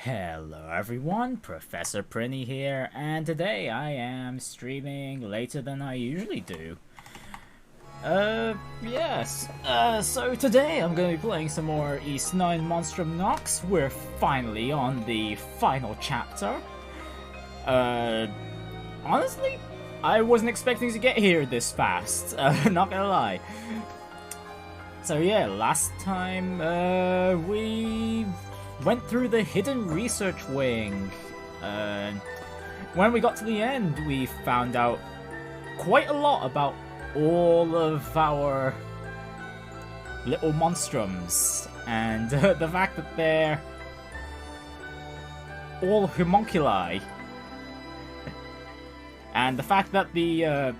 Hello everyone, Professor Prinny here, and today I am streaming later than I usually do. So today I'm going to be playing some more East 9 Monstrum Nox. We're finally on the final chapter. Honestly, I wasn't expecting to get here this fast, not gonna lie. So yeah, last time, we went through the hidden research wing. When we got to the end, we found out quite a lot about all of our little monstrums, and the fact that they're all homunculi, and the fact that the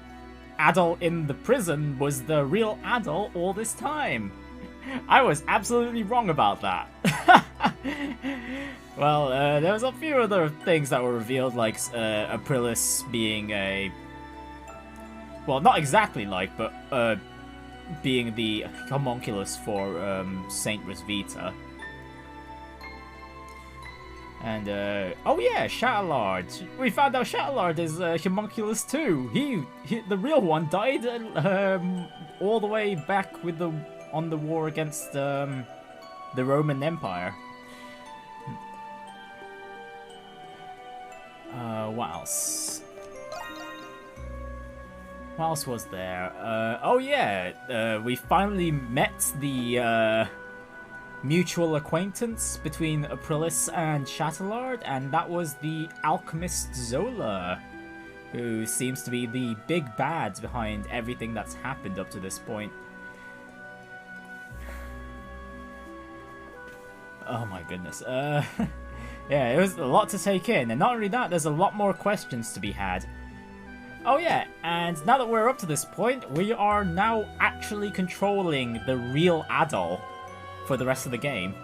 adult in the prison was the real adult all this time. I was absolutely wrong about that. Well, there was a few other things that were revealed, like Aprilis being a... Well, not exactly like, but being the homunculus for Saint Rosvita. And, oh yeah, Shatterlord. We found out Shatterlord is homunculus too. He, the real one, died all the way back with on the war against the Roman Empire. What else? What else was there? Oh yeah, we finally met the mutual acquaintance between Aprilis and Shatterlord, and that was the alchemist Zola, who seems to be the big bad behind everything that's happened up to this point. Oh my goodness. Yeah, it was a lot to take in, and not only that, there's a lot more questions to be had. Oh yeah, and now that we're up to this point, we are now actually controlling the real Adol for the rest of the game.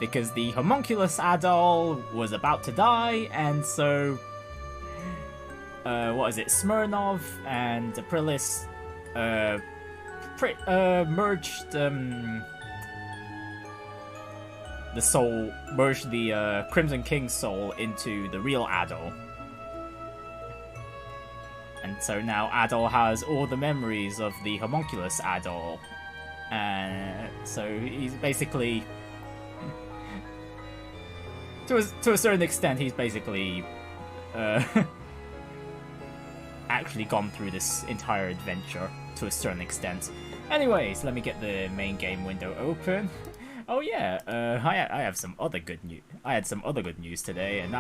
Because the homunculus Adol was about to die, and so... what is it? Smirnov and Aprilis merged... the soul, merged the Crimson King's soul into the real Adol. And so now Adol has all the memories of the homunculus Adol. And so he's basically... to a certain extent, he's basically actually gone through this entire adventure to a certain extent. Anyways, let me get the main game window open. Oh yeah, I have some other good news. I had some other good news today, and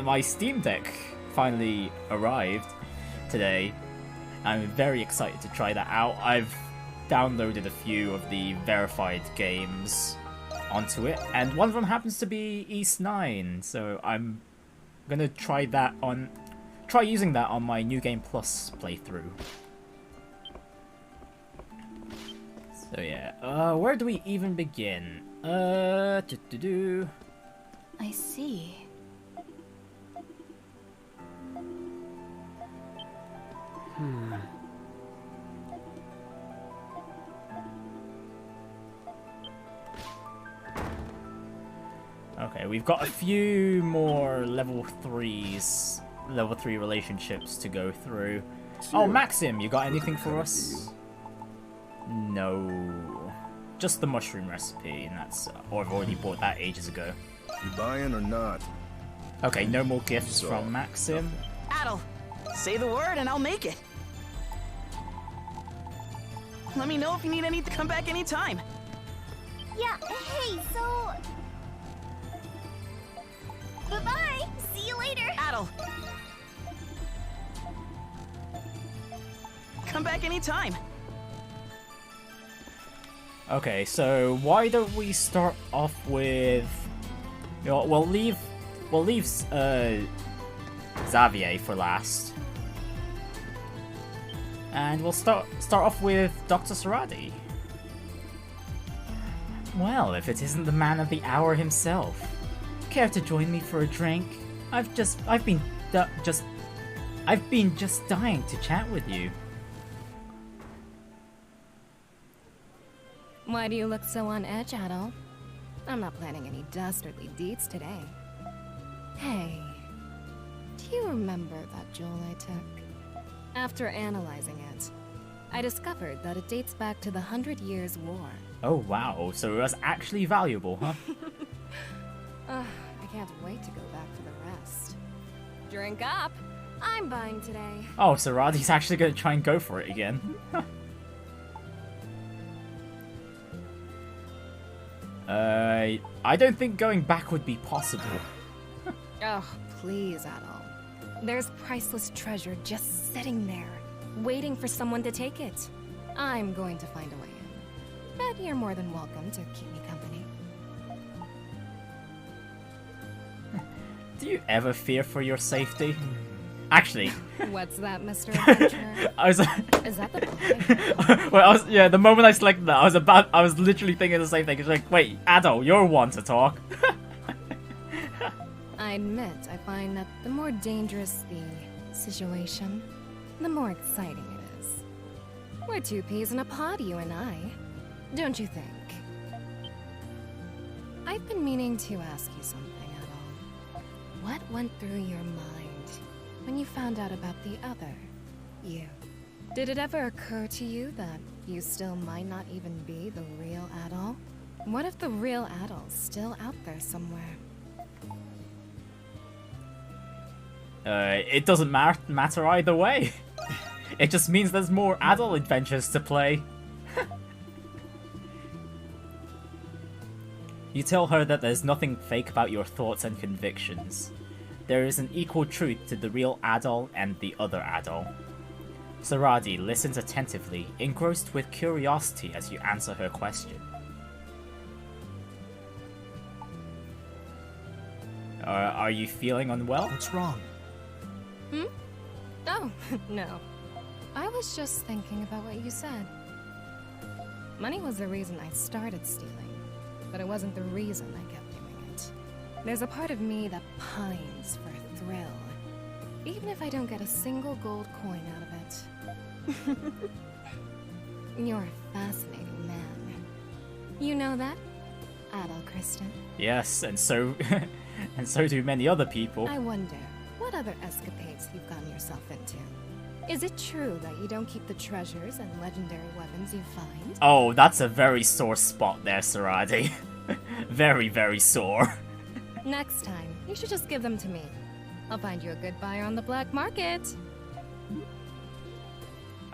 my Steam Deck finally arrived today. I'm very excited to try that out. I've downloaded a few of the verified games onto it, and one of them happens to be East 9, so I'm gonna try using that on my New Game Plus playthrough. So yeah, where do we even begin? I see. Okay, we've got a few more level 3 relationships to go through. Oh, Maxim, you got anything for us? No. Just the mushroom recipe, and that's... or I've already bought that ages ago. You buying or not? Okay, no more gifts from Maxim. Adol, say the word and I'll make it. Let me know if you need to come back anytime. Yeah, hey, so... Bye-bye! See you later! Adol. Come back anytime. Okay, so why don't we start off with... You know, we'll leave Xavier for last. And we'll start off with Dr. Sarady. Well, if it isn't the man of the hour himself. Care to join me for a drink? I've been just dying to chat with you. Why do you look so on edge, Adol? I'm not planning any dastardly deeds today. Hey, do you remember that jewel I took? After analyzing it, I discovered that it dates back to the 100 Years' War. Oh wow, so it was actually valuable, huh? I can't wait to go back for the rest. Drink up! I'm buying today. Oh, Sarady's actually gonna try and go for it again. I don't think going back would be possible. Oh, please, Adol. There's priceless treasure just sitting there, waiting for someone to take it. I'm going to find a way in. But you're more than welcome to keep me company. Do you ever fear for your safety? Actually, What's that, Mr. Adventurer? I was. Is that the boy? Well, yeah. The moment I selected that, I was literally thinking the same thing. It's like, wait, Adol, you're one to talk. I admit, I find that the more dangerous the situation, the more exciting it is. We're two peas in a pod, you and I. Don't you think? I've been meaning to ask you something, Adol. What went through your mind when you found out about the other you? Did it ever occur to you that you still might not even be the real Adol? What if the real Adol's still out there somewhere? It doesn't matter either way. It just means there's more adult adventures to play. You tell her that there's nothing fake about your thoughts and convictions. There is an equal truth to the real Adol and the other Adol. Sarady listens attentively, engrossed with curiosity as you answer her question. Are you feeling unwell? What's wrong? Oh, no. I was just thinking about what you said. Money was the reason I started stealing, but it wasn't the reason I kept doing it. There's a part of me that pines for a thrill, even if I don't get a single gold coin out of it. You're a fascinating man. You know that, Adol Kristen? Yes, and so and so do many other people. I wonder, what other escapades you've gotten yourself into? Is it true that you don't keep the treasures and legendary weapons you find? Oh, that's a very sore spot there, Sarady. Very, very sore. Next time, you should just give them to me. I'll find you a good buyer on the black market.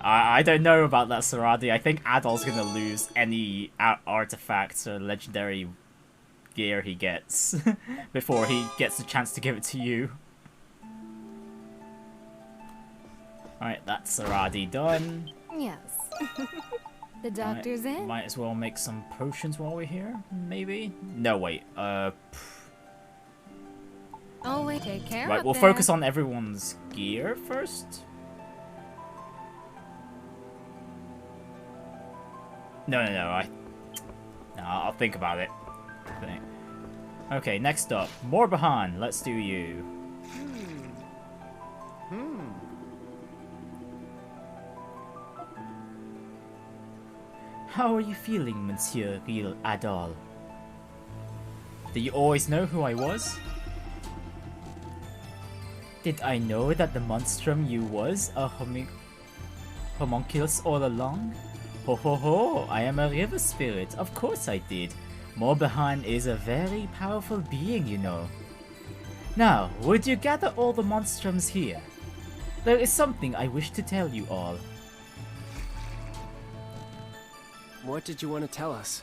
I don't know about that, Sarady. I think Adol's gonna lose any artifacts or legendary gear he gets before he gets the chance to give it to you. Alright, that's Sarady done. Yes. The doctor's in. Might as well make some potions while we're here, maybe? No, wait, Oh, wait, take care right, up we'll there. focus on everyone's gear first. No, I'll think about it. Okay, next up, Morbahan, let's do you. How are you feeling, Monsieur Real Adol? Did you always know who I was? Did I know that the monstrum you was a homunculus all along? Ho ho ho, I am a river spirit, of course I did. Morbahan is a very powerful being, you know. Now, would you gather all the monstrums here? There is something I wish to tell you all. What did you want to tell us?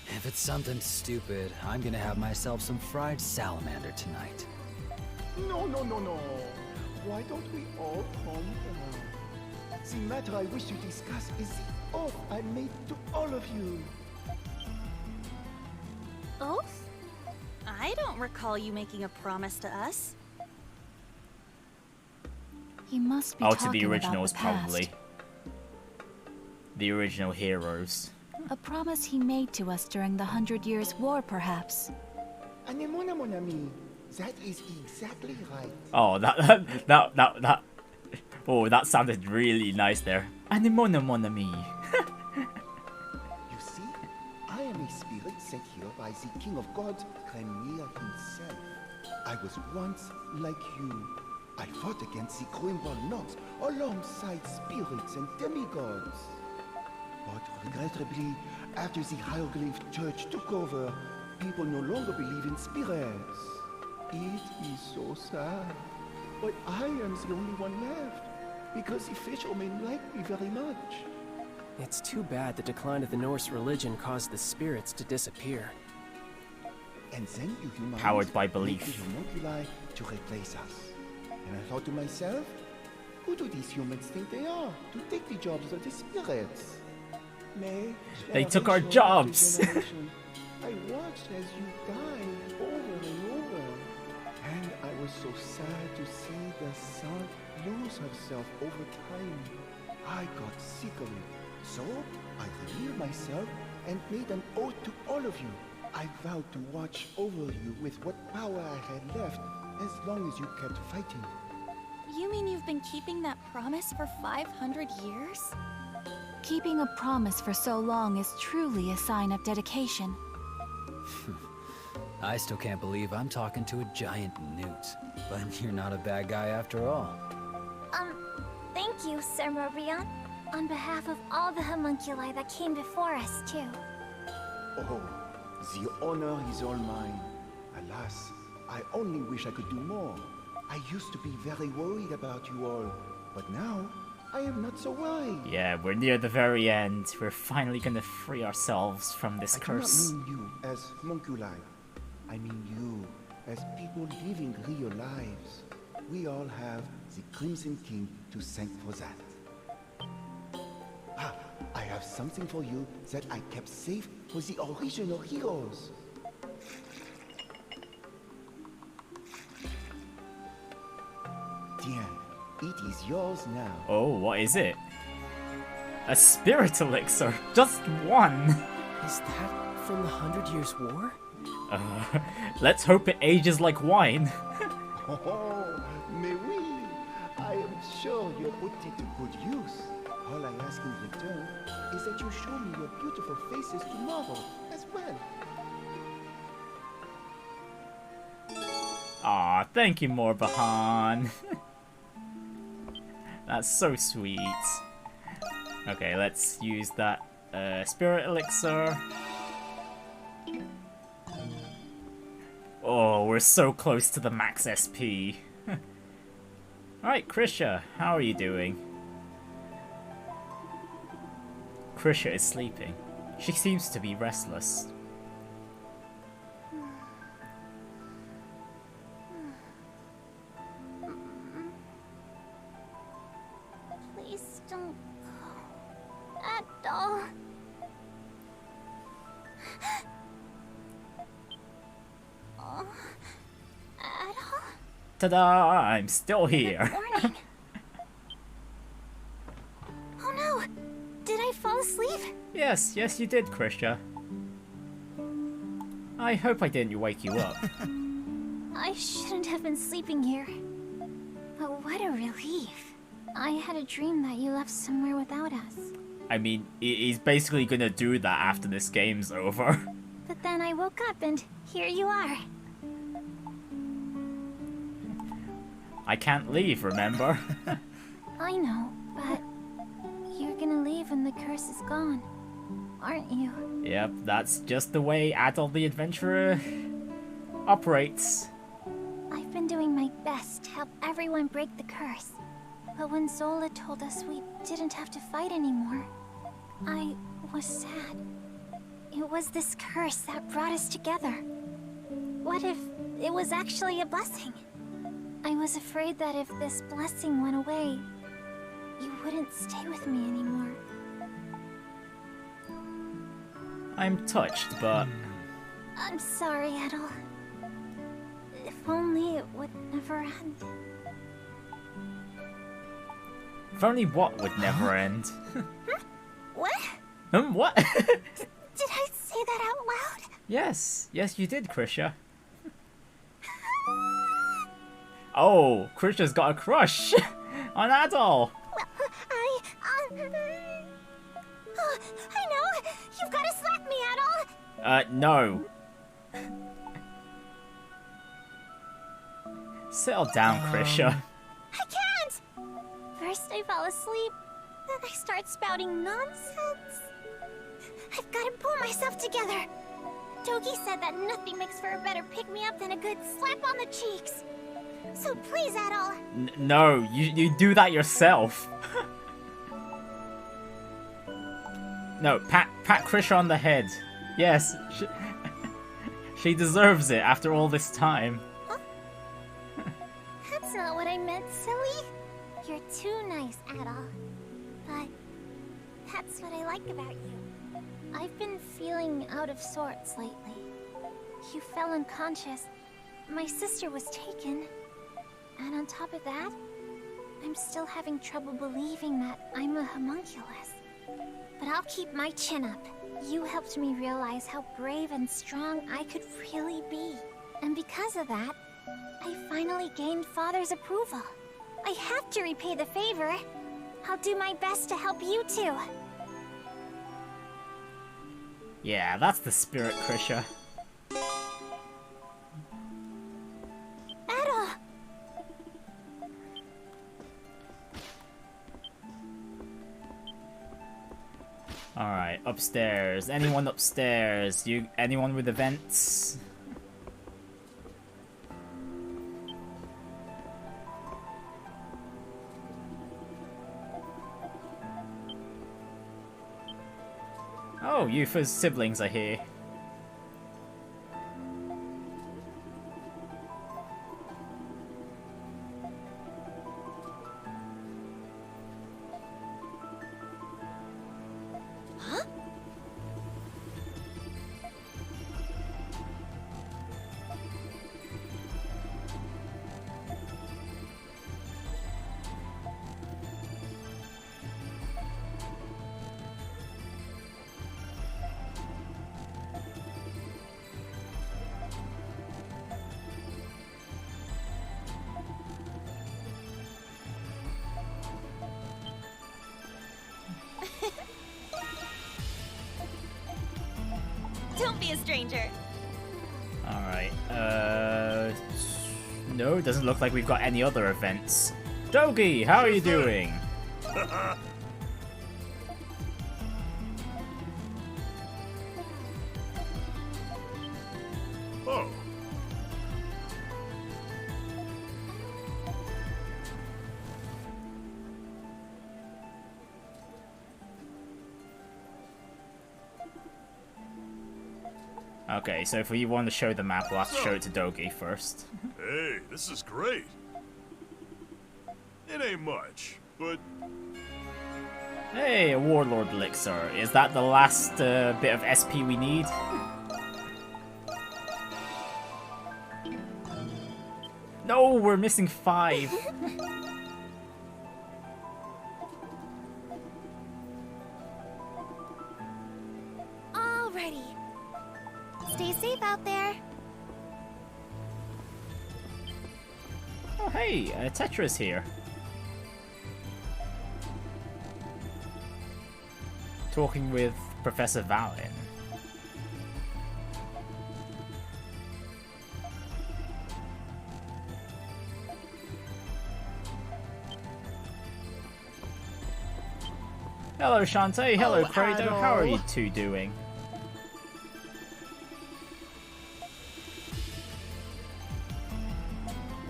If it's something stupid, I'm gonna have myself some fried salamander tonight. No. Why don't we all calm down? The matter I wish to discuss is the oath I made to all of you. Oath? I don't recall you making a promise to us. He must be Oh, talking to the about originals, the past. probably. The original heroes. A promise he made to us during the 100 Years' War, perhaps. Anemona, mon ami. That is exactly right. Oh, that. Oh, that sounded really nice there. Anemona, mon ami. You see, I am a spirit sent here by the King of Gods, Xavier himself. I was once like you. I fought against the Grimwald Nox alongside spirits and demigods. But regrettably, after the Hieroglyph Church took over, people no longer believe in spirits. It is so sad. But I am the only one left, because the fishermen like me very much. It's too bad the decline of the Norse religion caused the spirits to disappear. And then you humans Powered by make belief. the homunculi to replace us. And I thought to myself, who do these humans think they are to take the jobs of the spirits? They took our jobs. I watched as you died over and over. And I was so sad to see the sun lose herself over time. I got sick of it. So I revealed myself and made an oath to all of you. I vowed to watch over you with what power I had left, as long as you kept fighting. You mean you've been keeping that promise for 500 years? Keeping a promise for so long is truly a sign of dedication. I still can't believe I'm talking to a giant newt. But you're not a bad guy after all. Thank you, Sir Morion. On behalf of all the homunculi that came before us, too. Oh, the honor is all mine. Alas, I only wish I could do more. I used to be very worried about you all, but now I am not so worried. Yeah, we're near the very end. We're finally gonna free ourselves from this I curse. do not mean you as homunculi. I mean you as people living real lives. We all have the Crimson King to thank for that. Ah, I have something for you that I kept safe for the original heroes. Tiens, it is yours now. Oh, what is it? A spirit elixir. Just one. Is that from the 100 Years' War? Let's hope it ages like wine. Oh, mais oui. I am sure you'll put it to good use. All I ask in return is that you show me your beautiful faces tomorrow as well. Aw, thank you, Morbahan. That's so sweet. Okay, let's use that spirit elixir. Oh, we're so close to the max SP. Alright, Krisha, how are you doing? Krisha is sleeping. She seems to be restless. Please don't go at all. Oh, at all? Ta-da! I'm still here. Morning. Oh no! Did I fall asleep? Yes, you did, Krisha. I hope I didn't wake you up. I shouldn't have been sleeping here. But what a relief. I had a dream that you left somewhere without us. I mean, he's basically gonna do that after this game's over. But then I woke up and here you are. I can't leave, remember? I know, but you're gonna leave when the curse is gone, aren't you? Yep, that's just the way Adol the Adventurer operates. I've been doing my best to help everyone break the curse. But when Zola told us we didn't have to fight anymore, I was sad. It was this curse that brought us together. What if it was actually a blessing? I was afraid that if this blessing went away, you wouldn't stay with me anymore. I'm touched, but I'm sorry, Edel. If only it would never end. if only what would never end. What? What? Did I say that out loud? Yes, you did, Krisha. Oh, Krisha's got a crush on Adol. Well, oh, I know! You've got to slap me, Adol! No. Settle down, Krisha. I can't! First I fall asleep, then I start spouting nonsense. I've got to pull myself together. Togi said that nothing makes for a better pick-me-up than a good slap on the cheeks. So please, Adol. No, you do that yourself. No, pat Krisha on the head. Yes, she deserves it after all this time. Huh? That's not what I meant, silly. You're too nice, Adol. But that's what I like about you. I've been feeling out of sorts lately. You fell unconscious. My sister was taken. And on top of that, I'm still having trouble believing that I'm a homunculus. But I'll keep my chin up. You helped me realize how brave and strong I could really be. And because of that, I finally gained Father's approval. I have to repay the favor. I'll do my best to help you too. Yeah, that's the spirit, Krisha. Adol! Alright, upstairs. Anyone upstairs? Anyone with events? Oh, Yufa's siblings are here. Huh? Don't be a stranger. Alright, no, doesn't look like we've got any other events. Dogi, how are you doing? Oh. Okay, so if we want to show the map, we'll have to show it to Dogi first. Hey, this is great. It ain't much, but... Hey, a Warlord Elixir. Is that the last bit of SP we need? No, we're missing 5. Alrighty. Stay safe out there. Oh, hey, Tetra's here. Talking with Professor Valen. Hello, Shantae. Hello, Credo. How are you two doing?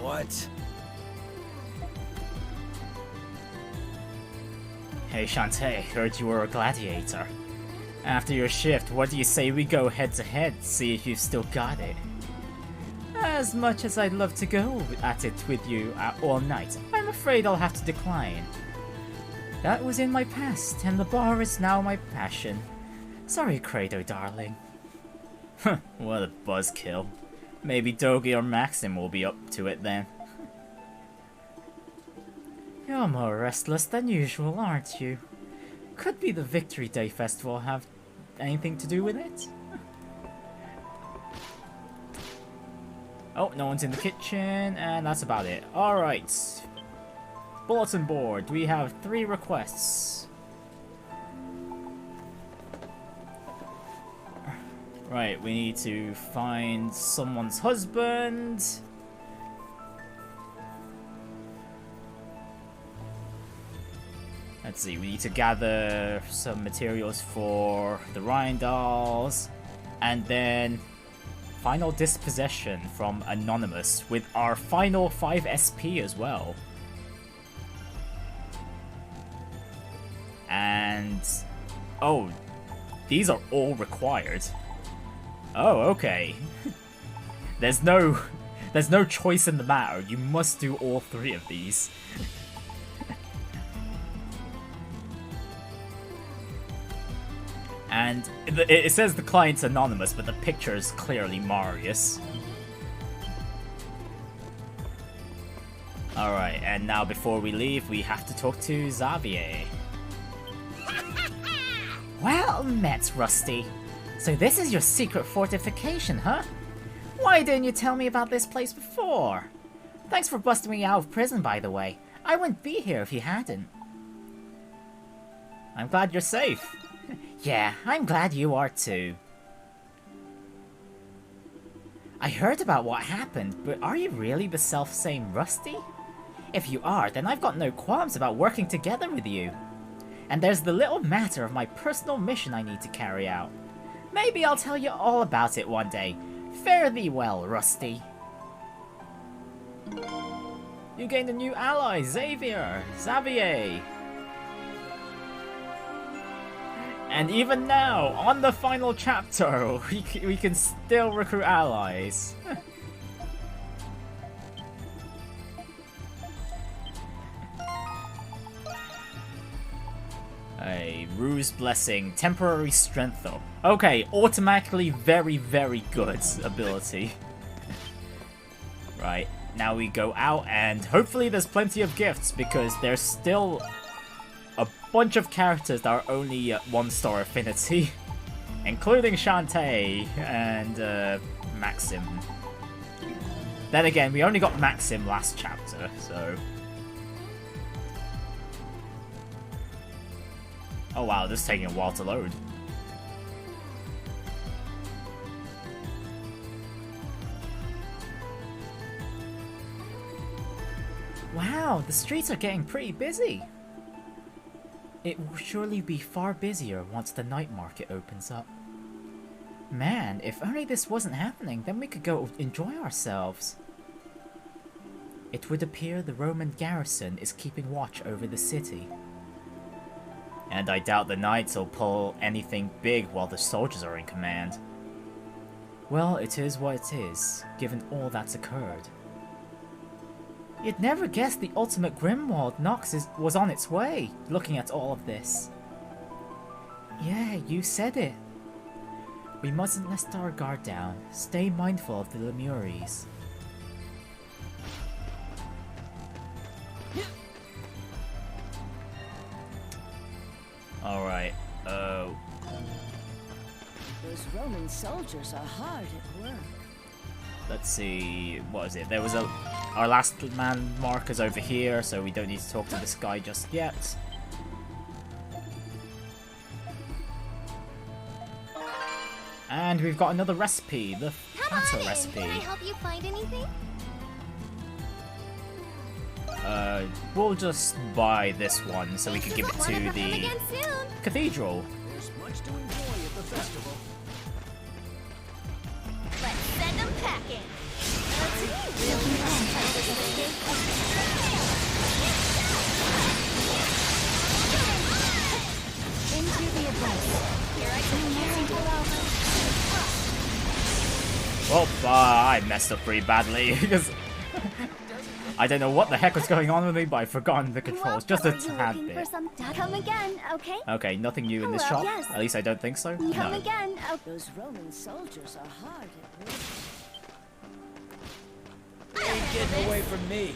What? Hey, Shantae. Heard you were a gladiator. After your shift, what do you say we go head to head, see if you've still got it? As much as I'd love to go at it with you all night, I'm afraid I'll have to decline. That was in my past, and the bar is now my passion. Sorry, Credo, darling. What a buzzkill. Maybe Dogi or Maxim will be up to it then. You're more restless than usual, aren't you? Could be the Victory Day Festival have anything to do with it? Oh, no one's in the kitchen, and that's about it. Alright. Bulletin board. We have 3 requests. Right, we need to find someone's husband. Let's see, we need to gather some materials for the Rhine dolls, and then final dispossession from Anonymous with our final 5 SP as well. And oh, these are all required. Oh, okay. There's no choice in the matter. You must do all 3 of these. And it says the client's anonymous, but the picture is clearly Marius. Alright, and now before we leave, we have to talk to Xavier. Well met, Rusty. So this is your secret fortification, huh? Why didn't you tell me about this place before? Thanks for busting me out of prison, by the way. I wouldn't be here if you hadn't. I'm glad you're safe. Yeah, I'm glad you are too. I heard about what happened, but are you really the self-same Rusty? If you are, then I've got no qualms about working together with you. And there's the little matter of my personal mission I need to carry out. Maybe I'll tell you all about it one day. Fare thee well, Rusty. You gained a new ally, Xavier! Xavier! And even now, on the final chapter, we can still recruit allies. A Ruse Blessing, temporary strength though. Okay, automatically very, very good ability. Right, now we go out and hopefully there's plenty of gifts because there's still a bunch of characters that are only 1-star affinity, including Shantae and Maxim. Then again, we only got Maxim last chapter, so... Oh wow, this is taking a while to load. Wow, the streets are getting pretty busy. It will surely be far busier once the night market opens up. Man, if only this wasn't happening, then we could go enjoy ourselves. It would appear the Roman garrison is keeping watch over the city. And I doubt the knights will pull anything big while the soldiers are in command. Well, it is what it is, given all that's occurred. You'd never guess the ultimate Grimwald Nox was on its way, looking at all of this. Yeah, you said it. We mustn't let our guard down. Stay mindful of the Lemuries. Alright, Those Roman soldiers are hard at work. Let's see, what is it? There was our last man marker's over here, so we don't need to talk to this guy just yet. And we've got another recipe, the platter recipe. Can I help you find anything? We'll just buy this one so we can give it to the cathedral. There's much to enjoy at the festival. Let's send them packing. Into the advice. Here I come. Well, I messed up pretty badly because I don't know what the heck was going on with me, but I've forgotten the controls just a tad bit. Come again, okay? Okay, nothing new in this shop. Yes. At least I don't think so. Come No. again. Those Roman soldiers are hard at work. Ain't getting away from me.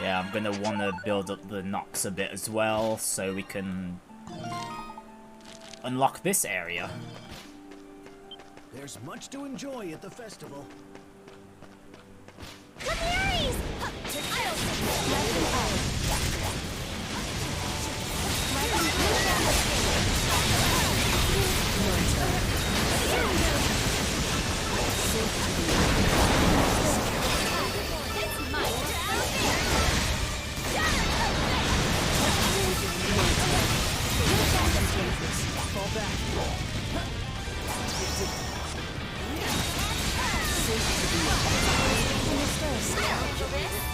Yeah, I'm gonna want to build up the Nox a bit as well, so we can unlock this area. There's much to enjoy at the festival. Capillaries! Fall back.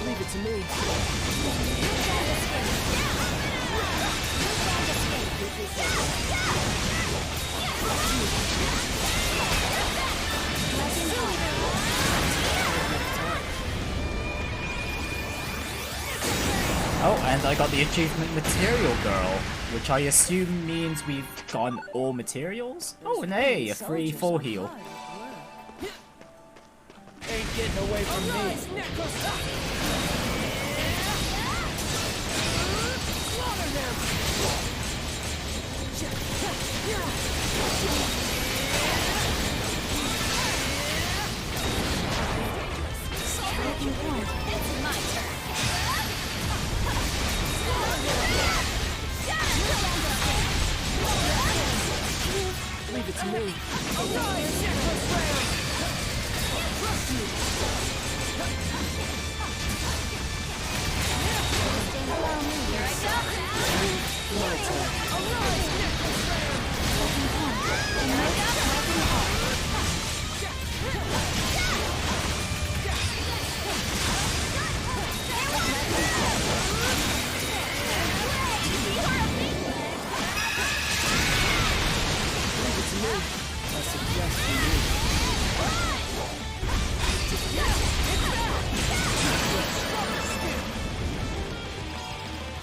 Leave it to me. Oh, and I got the achievement Material Girl, which I assume means we've gotten all materials? Oh, and hey, a free full heal. Ain't getting away from me. It's my turn. Leave it to me. My turn. I suggest you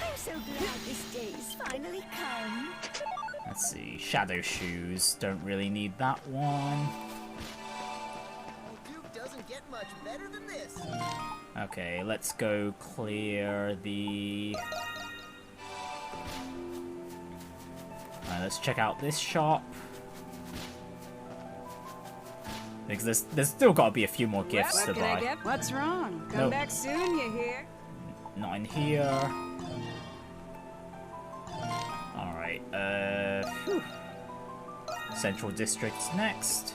I'm so glad this day's finally come. Let's see, Shadow Shoes, don't really need that one. Duke doesn't get much better than this. Okay, let's go clear the... let's check out this shop. Because there's still got to be a few more gifts to buy. What's wrong? Come Nope. back soon, you hear? Not in here. Alright, phew. Central District's next.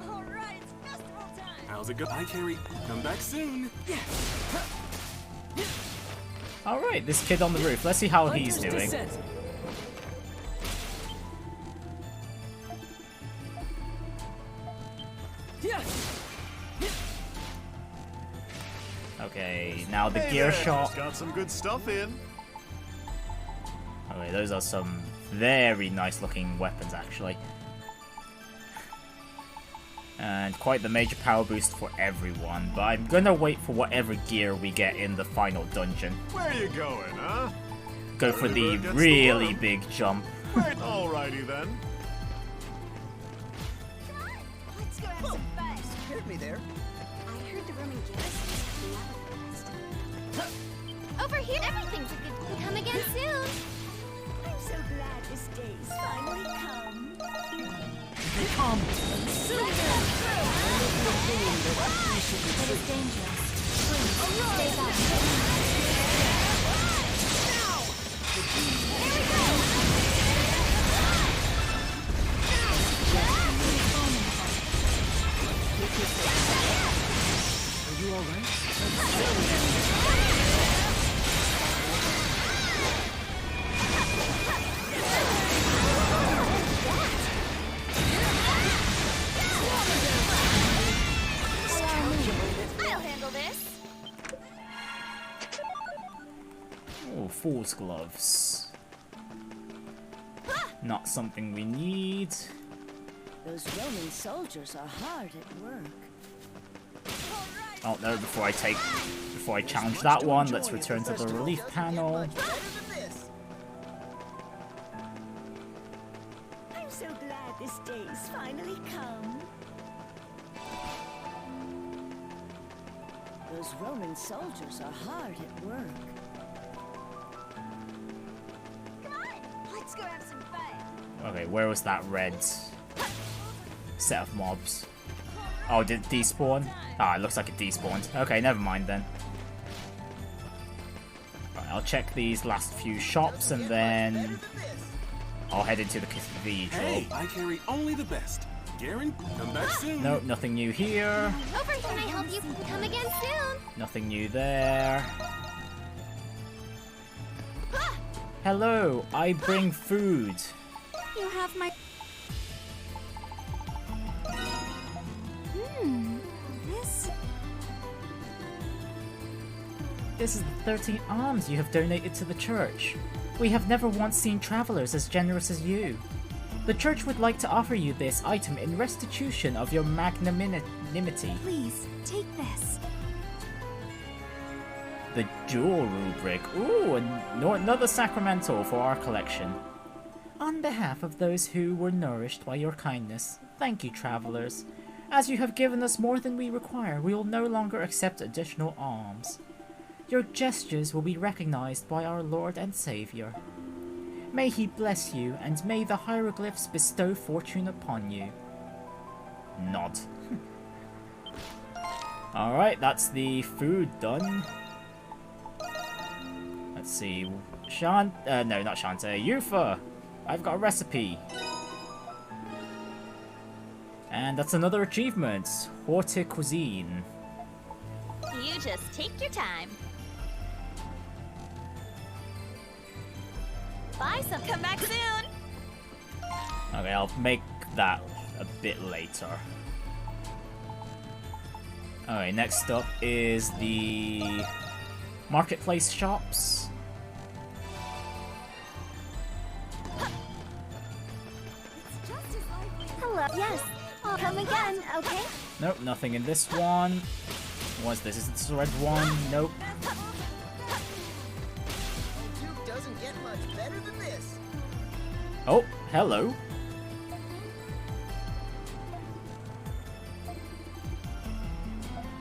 Alright, it's festival time. How's it go? Hi, Carrie. Come back soon. Alright, this kid on the roof. Let's see how he's doing. Okay, now the Hey gear there, shop. just got some good stuff in. Okay, those are some very nice looking weapons actually. And quite the major power boost for everyone, but I'm gonna wait for whatever gear we get in the final dungeon. Where you going, huh? Go for the Early bird gets the really worm. big jump. Right, alrighty then. Let's go have some fun. Scared me there. I heard the Roman garrison's coming out fast. Over here, everything's a good. Come again soon. I'm so glad this day's finally come. They come. It is dangerous. Please, stay back. Are you alright? I'll handle this. Oh, fool's gloves. Not something we need. Those Roman soldiers are hard at work. Oh no, before I challenge that one, let's return to the relief panel. I'm so glad this day's finally come. Those Roman soldiers are hard at work. Come on, let's go have some fun. Okay, where was that red? set of mobs. Oh, did it despawn? Ah, it looks like it despawned. Okay, never mind then. Right, I'll check these last few shops and then I'll head into the cathedral. Hey, I carry only the best. Garen, come back soon. Nope, nothing new here. Over, can I help you? Come again soon. Nothing new there. Hello, I bring food. You have my... This is the 13 alms you have donated to the church. We have never once seen travelers as generous as you. The church would like to offer you this item in restitution of your magnanimity. Please, take this. The jewel rubric. Ooh, another sacramental for our collection. On behalf of those who were nourished by your kindness, thank you, travelers. As you have given us more than we require, we will no longer accept additional alms. Your gestures will be recognized by our Lord and Savior. May he bless you, and may the hieroglyphs bestow fortune upon you. Nod. Alright, that's the food done. Let's see. No, not Shantae. Yufa! I've got a recipe. And that's another achievement. Haute cuisine. You just take your time. Buy some. Come back soon. Okay, I'll make that a bit later. Alright, next up is the marketplace shops. Hello. Yes. I'll come again, okay? Nope, nothing in this one. What's this? Is it the red one? Nope. Doesn't get much better than this. Oh, hello.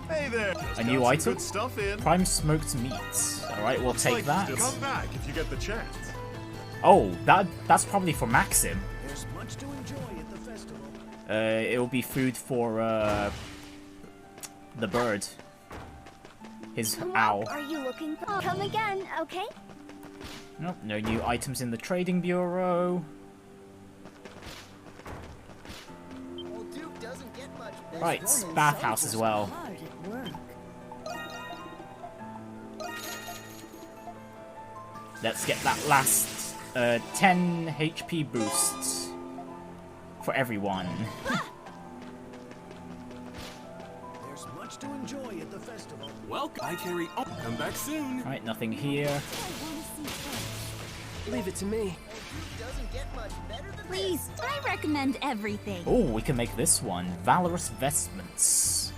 Hey there. A new item? Good stuff in. Prime smoked meats. Alright, we'll take that. Come back if you get the chance. Oh, that's probably for Maxim. There's much to enjoy at the festival. It'll be food for the bird. His owl. Are you looking for? Come again, okay? Nope, no new items in the trading bureau. Old Duke doesn't get much better. Right, bathhouse as well. Hard at work. Let's get that last 10 HP boost for everyone. There's much to enjoy at the festival. Welcome. I carry. Oh, come back soon. Alright, nothing here. Leave it to me. Doesn't get much better than Please, I recommend everything. Oh, we can make this one. Valorous Vestments.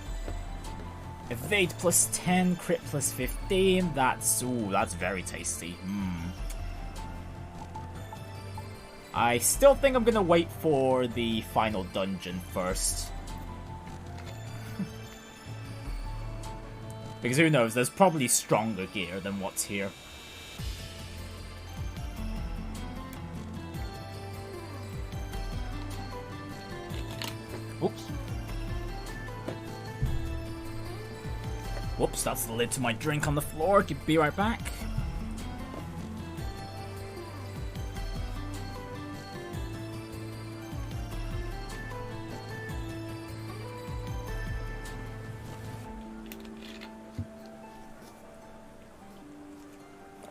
Evade plus 10, crit plus 15. That's very tasty. I still think I'm gonna wait for the final dungeon first. Because who knows, there's probably stronger gear than what's here. Oops. Whoops, that's the lid to my drink on the floor. Be right back.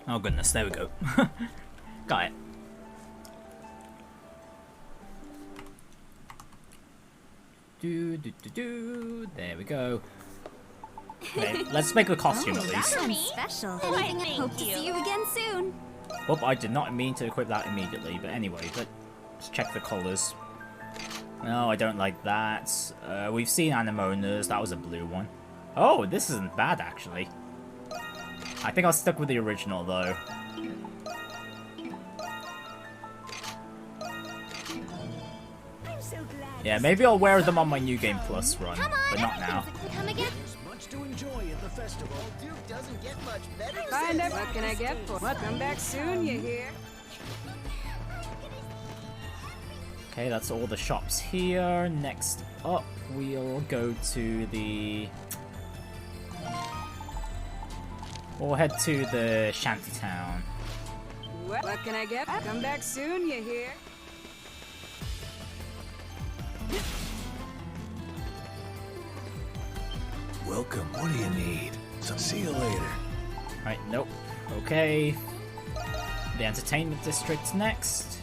Oh goodness, there we go. Got it. There we go. Okay, let's make the costume at least. Special. Hope to see you again soon. Oh, I did not mean to equip that immediately, but anyway, let's check the colours. No, I don't like that. We've seen anemones, that was a blue one. Oh, this isn't bad actually. I think I'll stick with the original though. Yeah, maybe I'll wear them on my New Game Plus run, but not now. Come again? There's much to enjoy at the festival. Old Duke doesn't get much better than Find out what can I get for? What? Come back soon, you hear? Okay, that's all the shops here. Next up, we'll go to the... We'll head to the shantytown. What can I get? Come back soon, you hear? Welcome. What do you need? So see you later. Right, nope. Okay. The entertainment district next.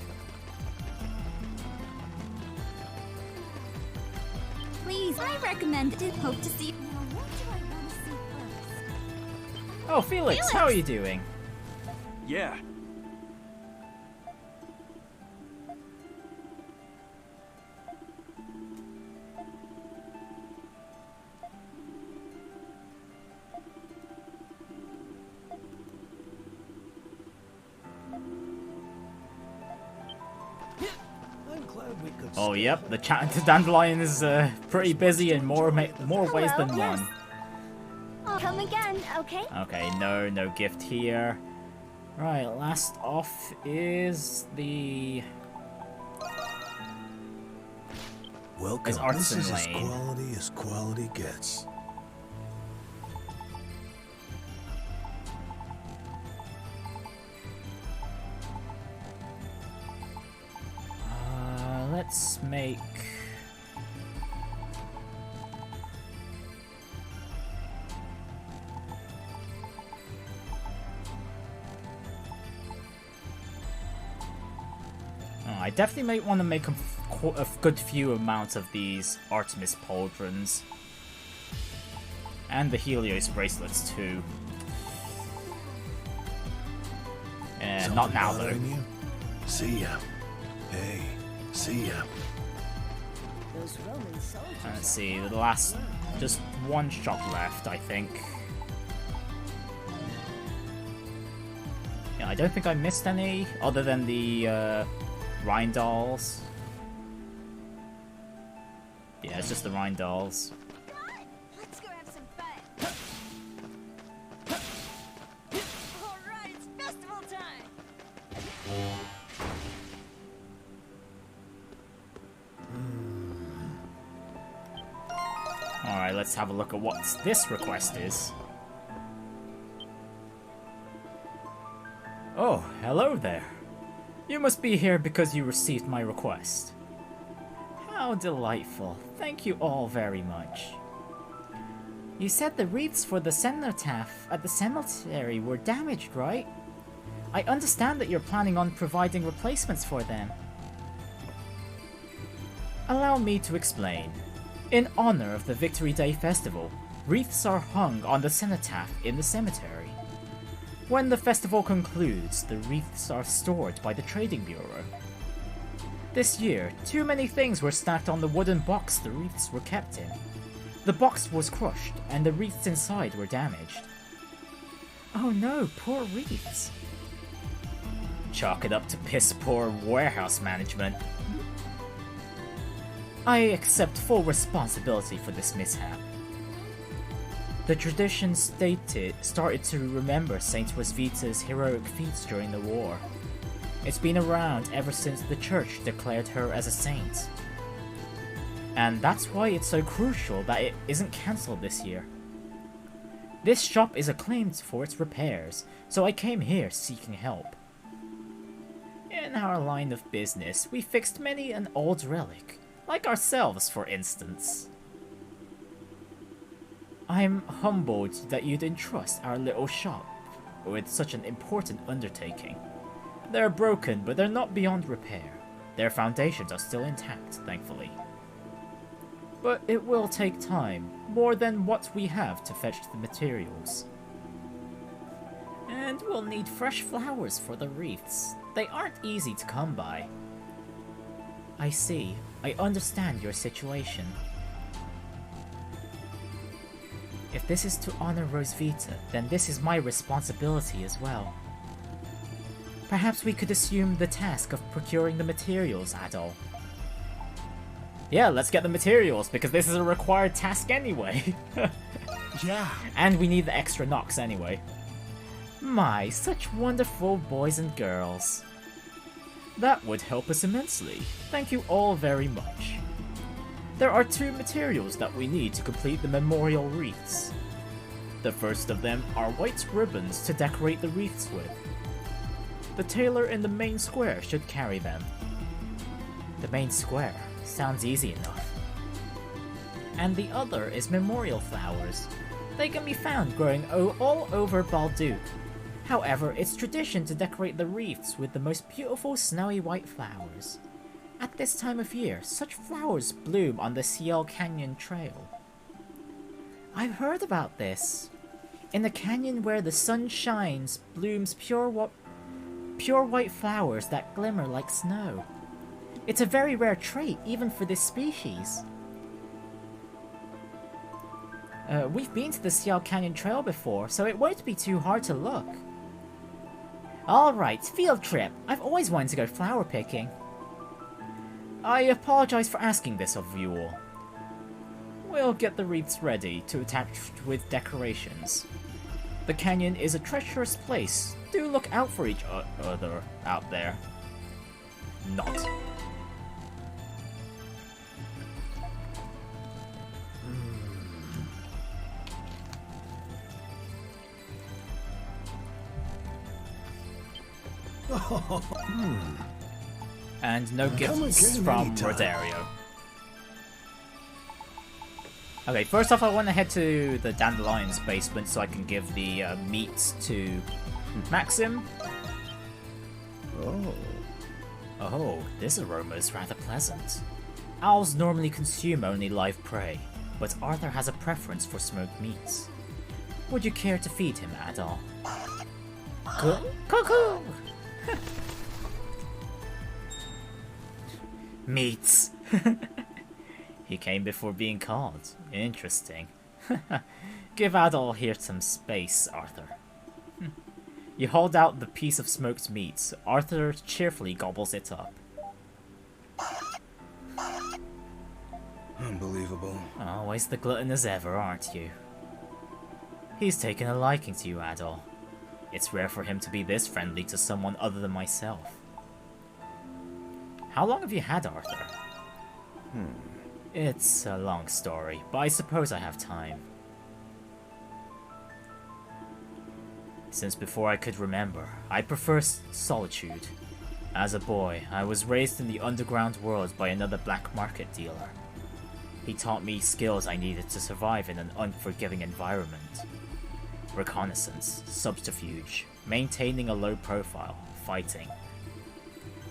Please, I recommend it. Hope to see. Now, what do I want to see first? Oh, Felix, how are you doing? Yeah. Oh, yep, the dandelion is pretty busy in more ways than one. I'll come again, okay? Okay, no gift here. Right, last off is the... Welcome. Is Artisan This is Lane. as quality gets. Let's make... I definitely might want to make a good few amounts of these Artemis pauldrons. And the Helios bracelets too. Not now though. You? See ya. Hey, see ya. Those Roman soldiers. Let's see, the last... just one shop left, I think. Yeah, I don't think I missed any, other than the Rhine dolls. Yeah, it's just the Rhine dolls. Let's go have some fun. Alright, it's festival time. Alright, let's have a look at what this request is. Oh, hello there. You must be here because you received my request. How delightful. Thank you all very much. You said the wreaths for the cenotaph at the cemetery were damaged, right? I understand that you're planning on providing replacements for them. Allow me to explain. In honor of the Victory Day Festival, wreaths are hung on the cenotaph in the cemetery. When the festival concludes, the wreaths are stored by the Trading Bureau. This year, too many things were stacked on the wooden box the wreaths were kept in. The box was crushed, and the wreaths inside were damaged. Oh no, poor wreaths. Chalk it up to piss-poor warehouse management. I accept full responsibility for this mishap. The tradition started to remember Saint Rosvita's heroic feats during the war. It's been around ever since the church declared her as a saint. And that's why it's so crucial that it isn't cancelled this year. This shop is acclaimed for its repairs, so I came here seeking help. In our line of business, we fixed many an old relic, like ourselves for instance. I'm humbled that you'd entrust our little shop with such an important undertaking. They're broken, but they're not beyond repair. Their foundations are still intact, thankfully. But it will take time, more than what we have to fetch the materials. And we'll need fresh flowers for the wreaths. They aren't easy to come by. I see. I understand your situation. If this is to honor Rosvita, then this is my responsibility as well. Perhaps we could assume the task of procuring the materials, Adol. Yeah, let's get the materials, because this is a required task anyway. Yeah. And we need the extra knocks anyway. My, such wonderful boys and girls. That would help us immensely. Thank you all very much. There are 2 materials that we need to complete the memorial wreaths. The first of them are white ribbons to decorate the wreaths with. The tailor in the main square should carry them. The main square sounds easy enough. And the other is memorial flowers. They can be found growing all over Balduke. However, it's tradition to decorate the wreaths with the most beautiful snowy white flowers. At this time of year, such flowers bloom on the Ciel Canyon Trail. I've heard about this. In the canyon where the sun shines, blooms pure white flowers that glimmer like snow. It's a very rare trait, even for this species. We've been to the Ciel Canyon Trail before, so it won't be too hard to look. Alright, field trip. I've always wanted to go flower picking. I apologize for asking this of you all. We'll get the wreaths ready to attach with decorations. The canyon is a treacherous place. Do look out for each other out there. Not. And no gifts from Rodario. Okay, first off I want to head to the Dandelion's basement so I can give the meat to Maxim. Oh, this aroma is rather pleasant. Owls normally consume only live prey, but Arthur has a preference for smoked meats. Would you care to feed him, Adol? Cuckoo! Meats! He came before being called. Interesting. Give Adol here some space, Arthur. You hold out the piece of smoked meat. Arthur cheerfully gobbles it up. Unbelievable. Always the glutton as ever, aren't you? He's taken a liking to you, Adol. It's rare for him to be this friendly to someone other than myself. How long have you had Arthur? It's a long story, but I suppose I have time. Since before I could remember, I prefer solitude. As a boy, I was raised in the underground world by another black market dealer. He taught me skills I needed to survive in an unforgiving environment. Reconnaissance, subterfuge, maintaining a low profile, fighting.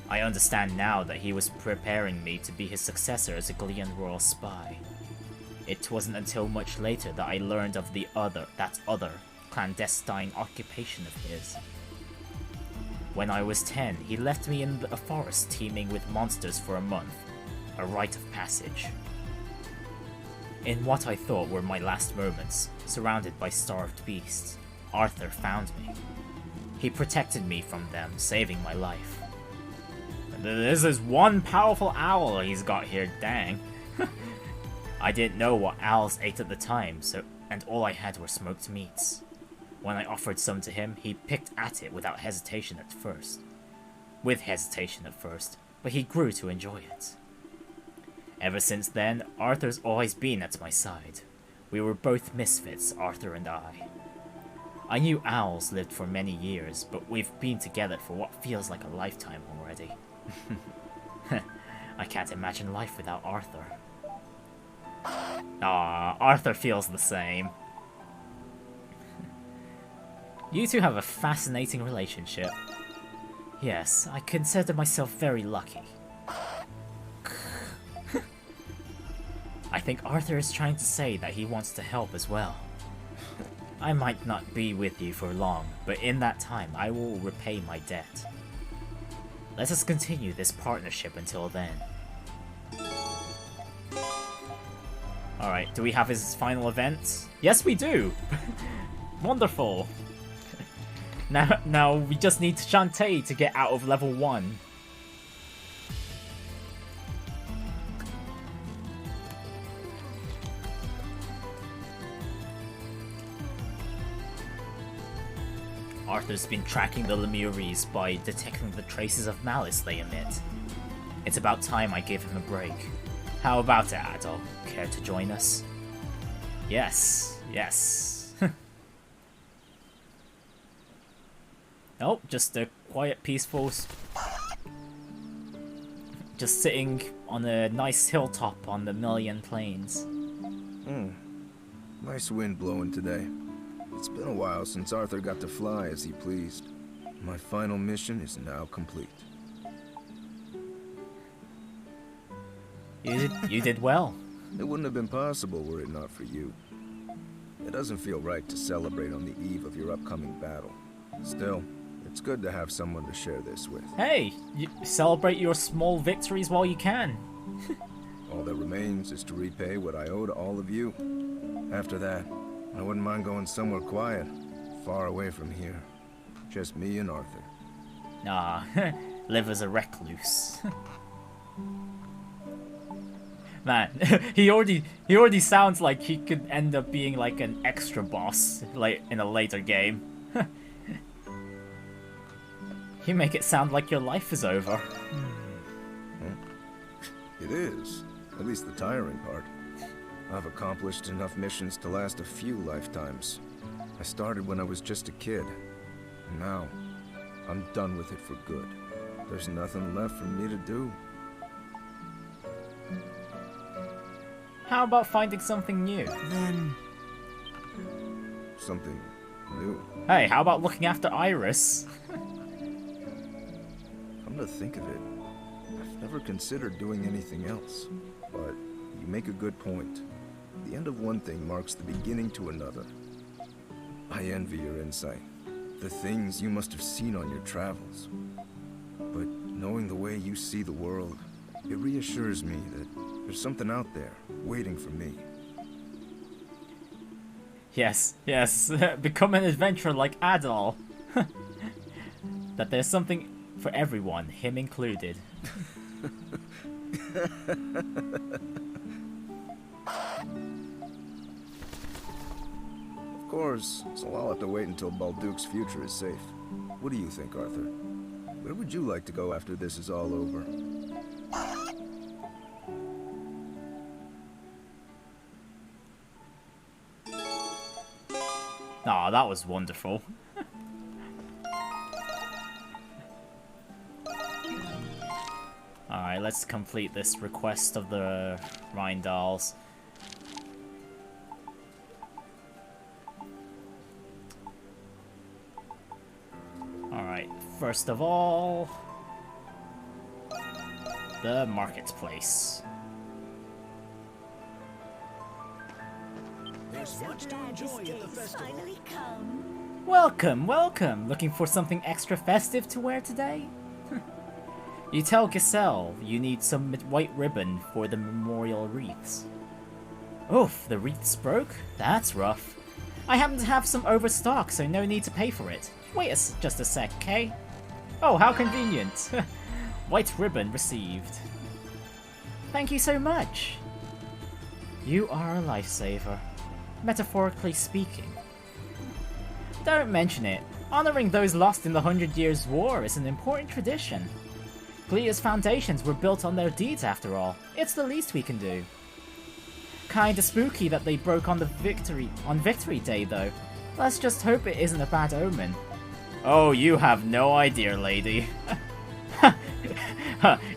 I understand now that he was preparing me to be his successor as a Glean royal spy. It wasn't until much later that I learned of that other clandestine occupation of his. When I was 10, he left me in a forest teeming with monsters for a month, a rite of passage. In what I thought were my last moments, surrounded by starved beasts, Arthur found me. He protected me from them, saving my life. This is one powerful owl he's got here, dang. I didn't know what owls ate at the time, and all I had were smoked meats. When I offered some to him, he picked at it without hesitation at first. With hesitation at first, but he grew to enjoy it. Ever since then, Arthur's always been at my side. We were both misfits, Arthur and I. I knew owls lived for many years, but we've been together for what feels like a lifetime already. I can't imagine life without Arthur. Arthur feels the same. You two have a fascinating relationship. Yes, I consider myself very lucky. I think Arthur is trying to say that he wants to help as well. I might not be with you for long, but in that time I will repay my debt. Let us continue this partnership until then. Alright, do we have his final event? Yes, we do! Wonderful! Now we just need Shantae to get out of level 1. Arthur's been tracking the Lemures by detecting the traces of malice they emit. It's about time I gave him a break. How about it, Adol? Care to join us? Yes, yes. Oh, just a quiet, peaceful... Just sitting on a nice hilltop on the Million Plains. Nice wind blowing today. It's been a while since Arthur got to fly as he pleased. My final mission is now complete. You did well. It wouldn't have been possible were it not for you. It doesn't feel right to celebrate on the eve of your upcoming battle. Still, it's good to have someone to share this with. Hey, you celebrate your small victories while you can. All that remains is to repay what I owe to all of you. After that, I wouldn't mind going somewhere quiet, far away from here. Just me and Arthur. Nah, live as a recluse. Man, he already sounds like he could end up being like an extra boss, like in a later game. You make it sound like your life is over. It is, at least the tiring part. I've accomplished enough missions to last a few lifetimes. I started when I was just a kid. And now, I'm done with it for good. There's nothing left for me to do. How about finding something new? Something new? Hey, how about looking after Iris? Come to think of it, I've never considered doing anything else. But you make a good point. The end of one thing marks the beginning to another. I envy your insight. The things you must have seen on your travels. But knowing the way you see the world, it reassures me that there's something out there waiting for me. Yes, yes. Become an adventurer like Adol. That there's something for everyone, him included. Of course, so I'll have to wait until Balduke's future is safe. What do you think, Arthur? Where would you like to go after this is all over? Aw, that was wonderful. Alright, let's complete this request of the Rhindals. Alright, first of all... the marketplace. There's much to enjoy at the festival. Welcome, welcome! Looking for something extra festive to wear today? You tell Giselle you need some white ribbon for the memorial wreaths. Oof, the wreaths broke? That's rough. I happen to have some overstock, so no need to pay for it. Wait just a sec, okay? Oh, how convenient. White ribbon received. Thank you so much. You are a lifesaver, metaphorically speaking. Don't mention it. Honoring those lost in the 100 Years' War is an important tradition. Glea's foundations were built on their deeds after all. It's the least we can do. Kinda spooky that they broke on Victory Day though. Let's just hope it isn't a bad omen. Oh, you have no idea, lady.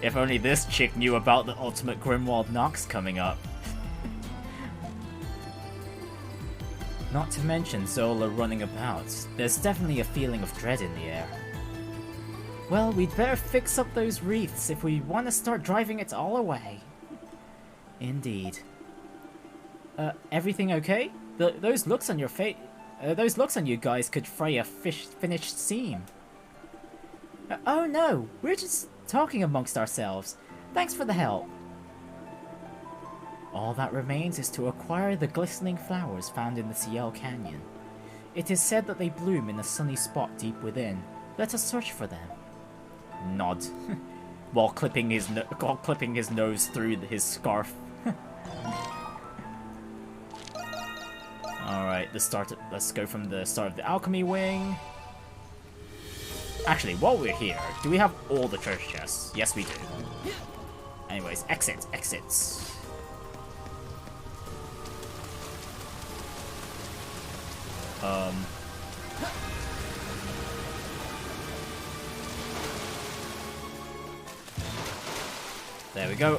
If only this chick knew about the ultimate Grimwald Nox coming up. Not to mention Zola running about. There's definitely a feeling of dread in the air. Well, we'd better fix up those wreaths if we want to start driving it all away. Indeed. Everything okay? Those looks on your face... those looks on you guys could fray a finished seam. Oh no, we're just talking amongst ourselves. Thanks for the help. All that remains is to acquire the glistening flowers found in the Ciel Canyon. It is said that they bloom in a sunny spot deep within. Let us search for them. Nod, while clipping his nose through his scarf. All right, let's go from the start of the alchemy wing. Actually, while we're here, do we have all the treasure chests? Yes, we do. Anyways, exits. There we go.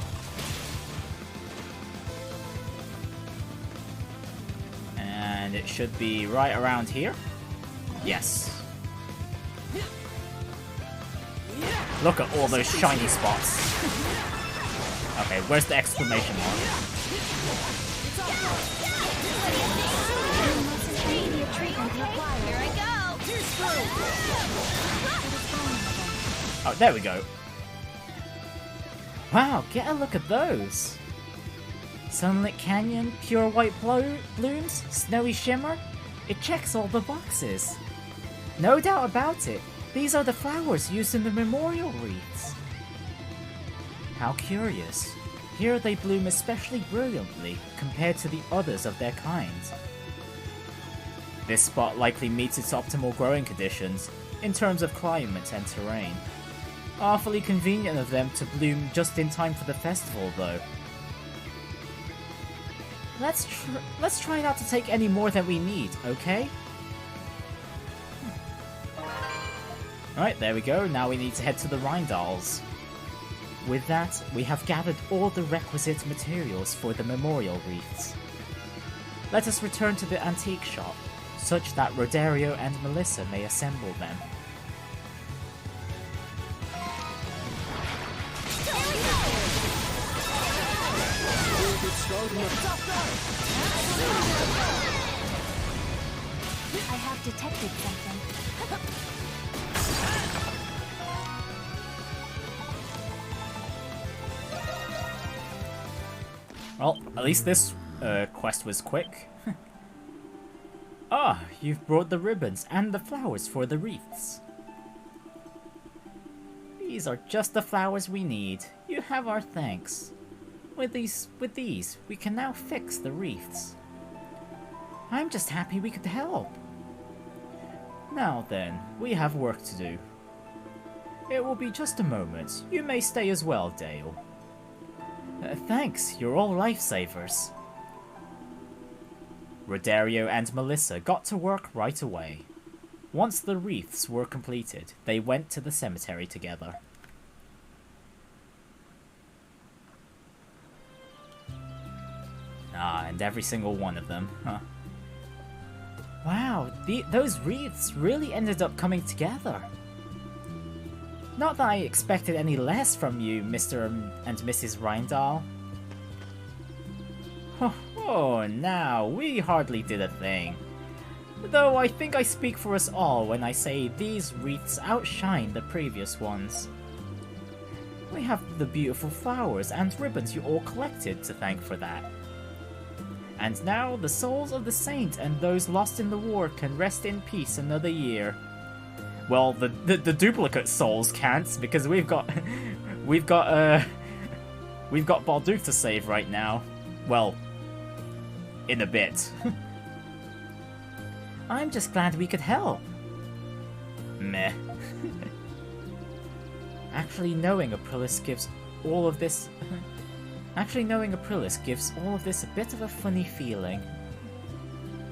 And it should be right around here. Yes. Look at all those shiny spots. Okay, where's the exclamation mark? Oh, there we go. Wow, get a look at those. Sunlit Canyon, pure white blooms, snowy shimmer. It checks all the boxes. No doubt about it. These are the flowers used in the memorial wreaths. How curious. Here they bloom especially brilliantly compared to the others of their kind. This spot likely meets its optimal growing conditions in terms of climate and terrain. Awfully convenient of them to bloom just in time for the festival, though. Let's try not to take any more than we need, okay? Alright, there we go. Now we need to head to the Rhindals. With that, we have gathered all the requisite materials for the memorial wreaths. Let us return to the antique shop, such that Rodario and Melissa may assemble them. I have detected something. Well, at least this quest was quick. Ah, you've brought the ribbons and the flowers for the wreaths. These are just the flowers we need. You have our thanks. With these, we can now fix the wreaths. I'm just happy we could help. Now then, we have work to do. It will be just a moment. You may stay as well, Dale. Thanks, you're all lifesavers. Rodario and Melissa got to work right away. Once the wreaths were completed, they went to the cemetery together. Ah, and every single one of them, huh? Wow, those wreaths really ended up coming together. Not that I expected any less from you, Mr. and Mrs. Rhindal. Oh, now, we hardly did a thing. Though I think I speak for us all when I say these wreaths outshine the previous ones. We have the beautiful flowers and ribbons you all collected to thank for that. And now the souls of the saint and those lost in the war can rest in peace another year. Well, the duplicate souls can't, because we've got Balduke to save right now. Well, in a bit. I'm just glad we could help. Meh. Actually knowing Aprilis gives all of this a bit of a funny feeling.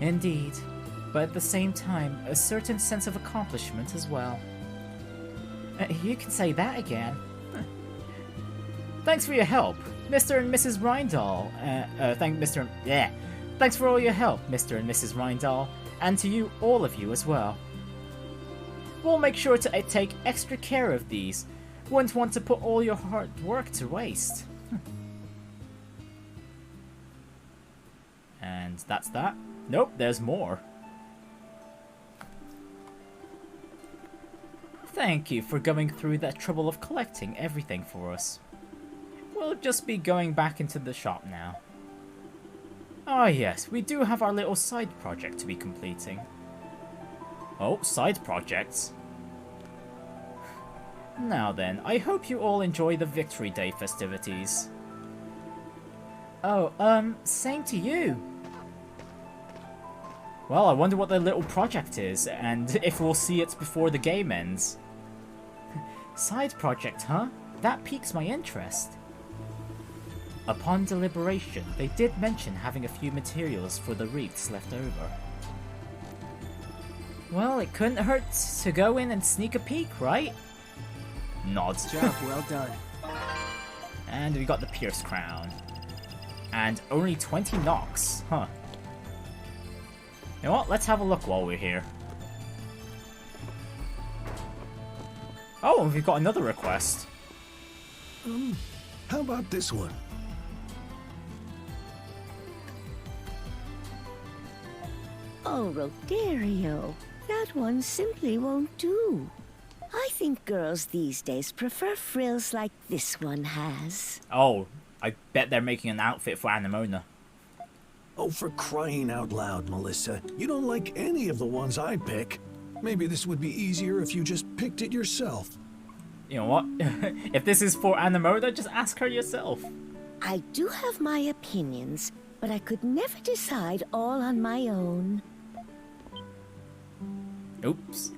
Indeed. But at the same time, a certain sense of accomplishment as well. You can say that again. Thanks for your help, Mr. and Mrs. Rhindal. Thanks for all your help, Mr. and Mrs. Rhindal, and to you, all of you as well. We'll make sure to take extra care of these. Wouldn't want to put all your hard work to waste. And that's that. Nope, there's more. Thank you for going through that trouble of collecting everything for us. We'll just be going back into the shop now. Ah yes, we do have our little side project to be completing. Oh, side projects? Now then, I hope you all enjoy the Victory Day festivities. Oh, same to you. Well, I wonder what their little project is, and if we'll see it before the game ends. Side project, huh? That piques my interest. Upon deliberation, they did mention having a few materials for the wreaths left over. Well, it couldn't hurt to go in and sneak a peek, right? Nods. Job well done. And we got the Pierce Crown. And only 20 knocks, huh? You know what? Let's have a look while we're here. Oh, we've got another request. How about this one? Oh, Rodario, that one simply won't do. I think girls these days prefer frills like this one has. Oh, I bet they're making an outfit for Anemona. Oh, for crying out loud, Melissa. You don't like any of the ones I pick. Maybe this would be easier if you just picked it yourself. You know what? If this is for Anemona, just ask her yourself. I do have my opinions, but I could never decide all on my own. Oops.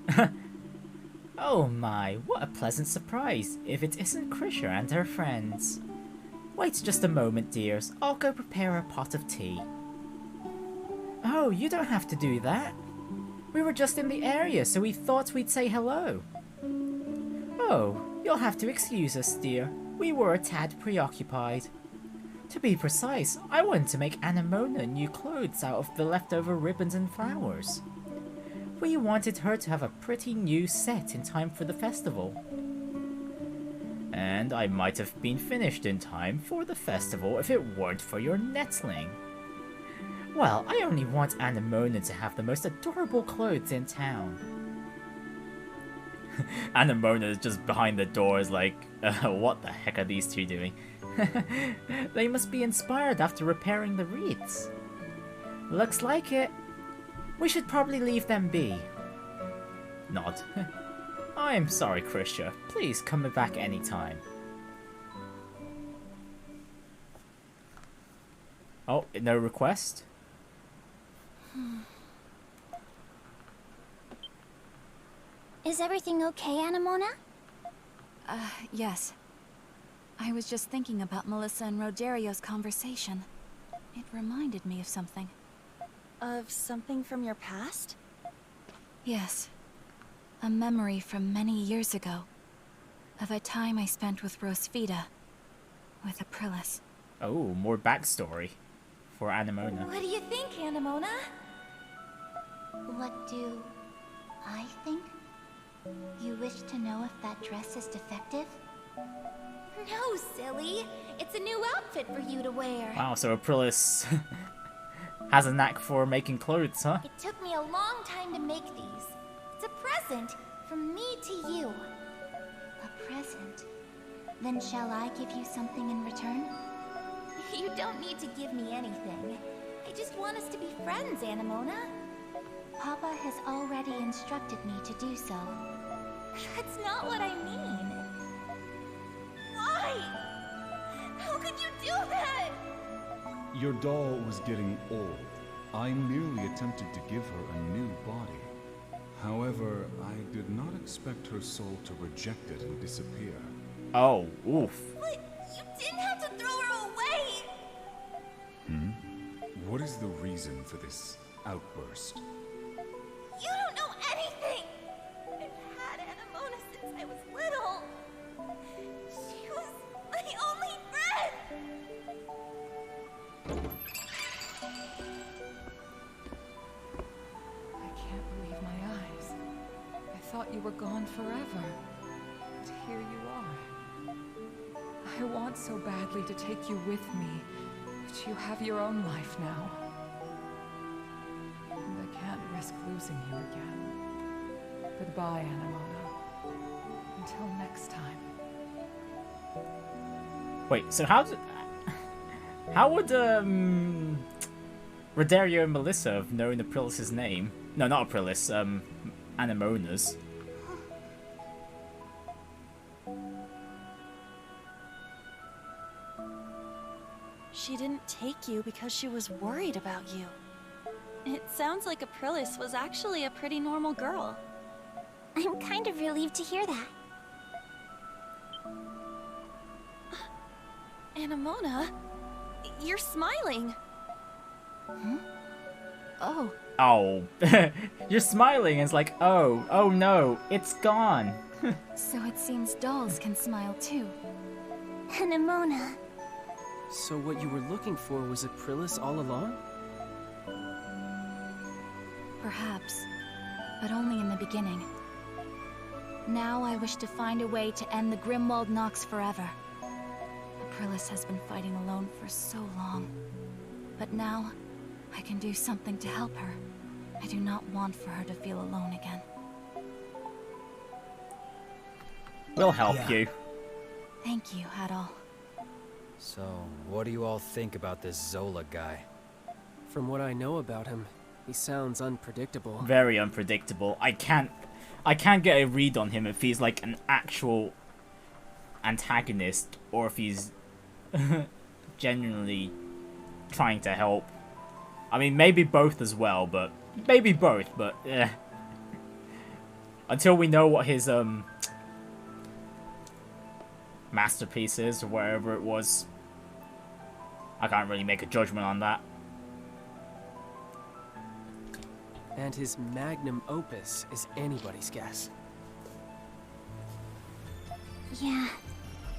Oh my, what a pleasant surprise, if it isn't Krisha and her friends. Wait just a moment, dears. I'll go prepare a pot of tea. Oh, you don't have to do that. We were just in the area, so we thought we'd say hello. Oh, you'll have to excuse us, dear. We were a tad preoccupied. To be precise, I wanted to make Anemona new clothes out of the leftover ribbons and flowers. We wanted her to have a pretty new set in time for the festival. And I might have been finished in time for the festival if it weren't for your nettling. Well, I only want Anemona to have the most adorable clothes in town. Anemona is just behind the doors like, what the heck are these two doing? They must be inspired after repairing the wreaths. Looks like it. We should probably leave them be. Nod. I'm sorry, Krisha. Please come back anytime. Oh, no request? Is everything okay, Anemona? Yes. I was just thinking about Melissa and Rodario's conversation. It reminded me of something. Of something from your past? Yes. A memory from many years ago. Of a time I spent with Rosvita. With Aprilis. Oh, more backstory for Anemona. What do you think, Anemona? What do I think? You wish to know if that dress is defective? No, silly. It's a new outfit for you to wear. Wow, so Aprilis has a knack for making clothes, huh? It took me a long time to make these. It's a present from me to you. A present? Then shall I give you something in return? You don't need to give me anything. I just want us to be friends, Anemona. Papa has already instructed me to do so. That's not what I mean. Why? How could you do that? Your doll was getting old. I merely attempted to give her a new body. However, I did not expect her soul to reject it and disappear. Oh, oof. But you didn't have to throw her away! What is the reason for this outburst? You don't know anything! I've had Anemona since I was little. She was my only friend! I can't believe my eyes. I thought you were gone forever. And here you are. I want so badly to take you with me, but you have your own life now. And I can't risk losing you again. Goodbye, Anemona. Until next time. Wait, so how would Rodario and Melissa have known Aprilis' name? No, not Aprilis, Anemona's. She didn't take you because she was worried about you. It sounds like Aprilis was actually a pretty normal girl. I'm kind of relieved to hear that. Anemona, you're smiling. Hmm? Oh. Oh. You're smiling. It's like, oh no, it's gone. So it seems dolls can smile too. Anemona. So what you were looking for was Aprilis all along? Perhaps, but only in the beginning. Now I wish to find a way to end the Grimwald Nox forever. Aprilis has been fighting alone for so long. But now, I can do something to help her. I do not want for her to feel alone again. We'll help you. Thank you, Adol. So, what do you all think about this Zola guy? From what I know about him, he sounds unpredictable. Very unpredictable. I can't get a read on him if he's like an actual antagonist or if he's genuinely trying to help. I mean, maybe both as well, but maybe both, but until we know what his masterpiece is or whatever it was, I can't really make a judgment on that. And his magnum opus is anybody's guess. Yeah,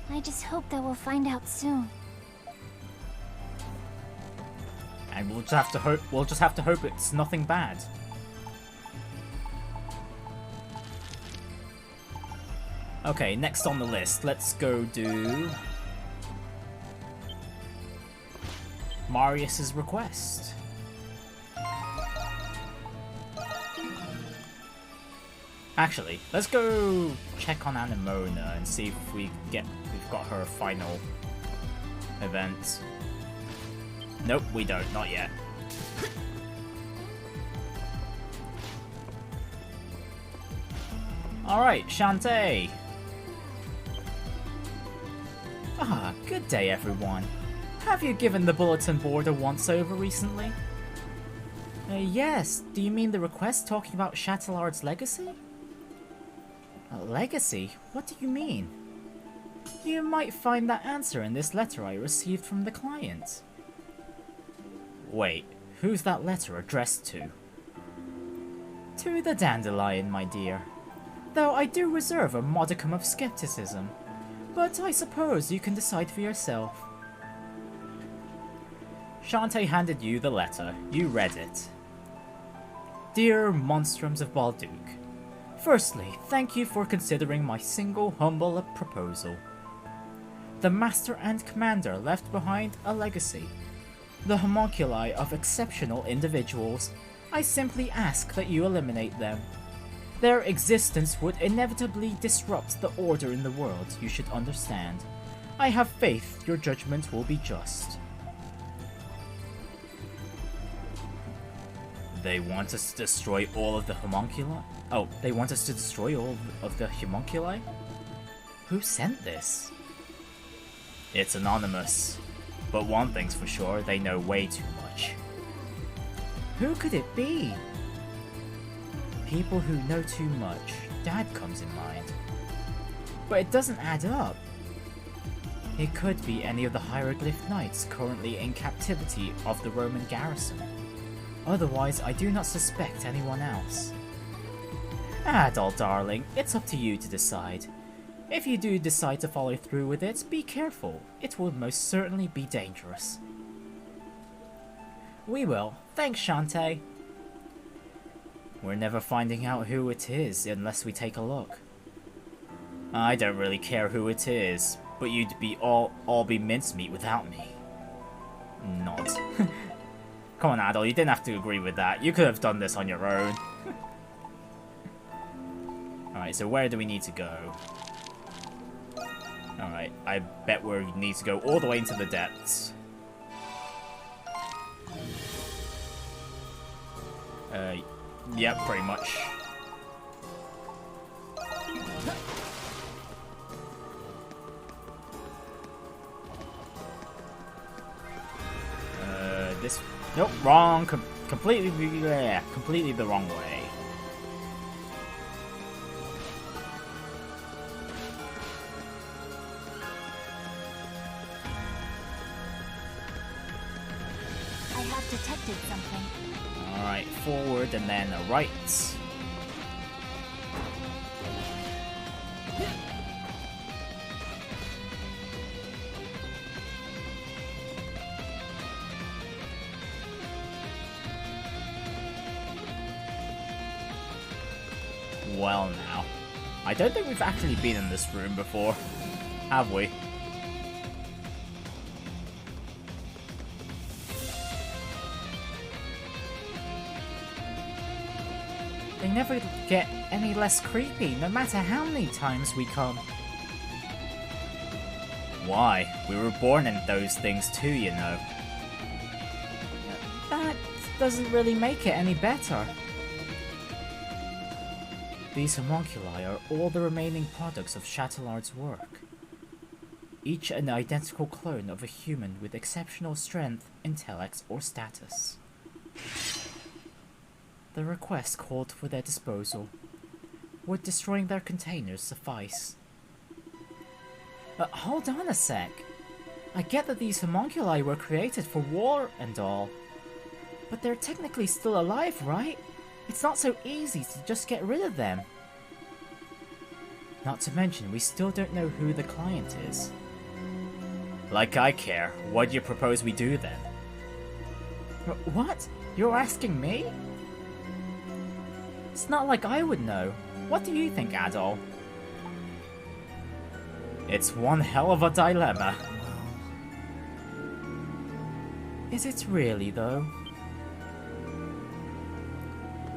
I just hope that we'll find out soon. And we'll just have to hope. We'll just have to hope it's nothing bad. Okay, next on the list, let's go do Marius's request. Actually, let's go check on Anemona and see if we've got her final event. Nope, we don't, not yet. Alright, Shantae. Ah, good day everyone. Have you given the bulletin board a once-over recently? Yes, do you mean the request talking about Chatelard's legacy? A legacy? What do you mean? You might find that answer in this letter I received from the client. Wait, who's that letter addressed to? To the Dandelion, my dear. Though I do reserve a modicum of skepticism. But I suppose you can decide for yourself. Shantae handed you the letter. You read it. Dear Monstrums of Balduc, firstly, thank you for considering my single humble proposal. The Master and Commander left behind a legacy. The homunculi of exceptional individuals. I simply ask that you eliminate them. Their existence would inevitably disrupt the order in the world, you should understand. I have faith your judgment will be just. They want us to destroy all of the homunculi? Oh, they want us to destroy all of the homunculi? Who sent this? It's anonymous. But one thing's for sure, they know way too much. Who could it be? People who know too much. Dad comes in mind. But it doesn't add up. It could be any of the hieroglyph knights currently in captivity of the Roman garrison. Otherwise, I do not suspect anyone else. Adol, darling, it's up to you to decide. If you do decide to follow through with it, be careful. It will most certainly be dangerous. We will. Thanks, Shantae. We're never finding out who it is unless we take a look. I don't really care who it is, but you'd be all be mincemeat without me. Nod. Come on, Adol, you didn't have to agree with that. You could have done this on your own. Alright, so where do we need to go? Alright, I bet we need to go all the way into the depths. Yep, pretty much. This... Nope, wrong. Completely the wrong way. have detected something. Alright, forward and then a right. Well now, I don't think we've actually been in this room before, have we? They never get any less creepy, no matter how many times we come. Why? We were born in those things too, you know. That doesn't really make it any better. These homunculi are all the remaining products of Chatelard's work. Each an identical clone of a human with exceptional strength, intellect, or status. The request called for their disposal. Would destroying their containers suffice? Hold on a sec. I get that these homunculi were created for war and all, but they're technically still alive, right? It's not so easy to just get rid of them. Not to mention, we still don't know who the client is. Like I care. What do you propose we do then? What? You're asking me? It's not like I would know. What do you think, Adol? It's one hell of a dilemma. Is it really, though?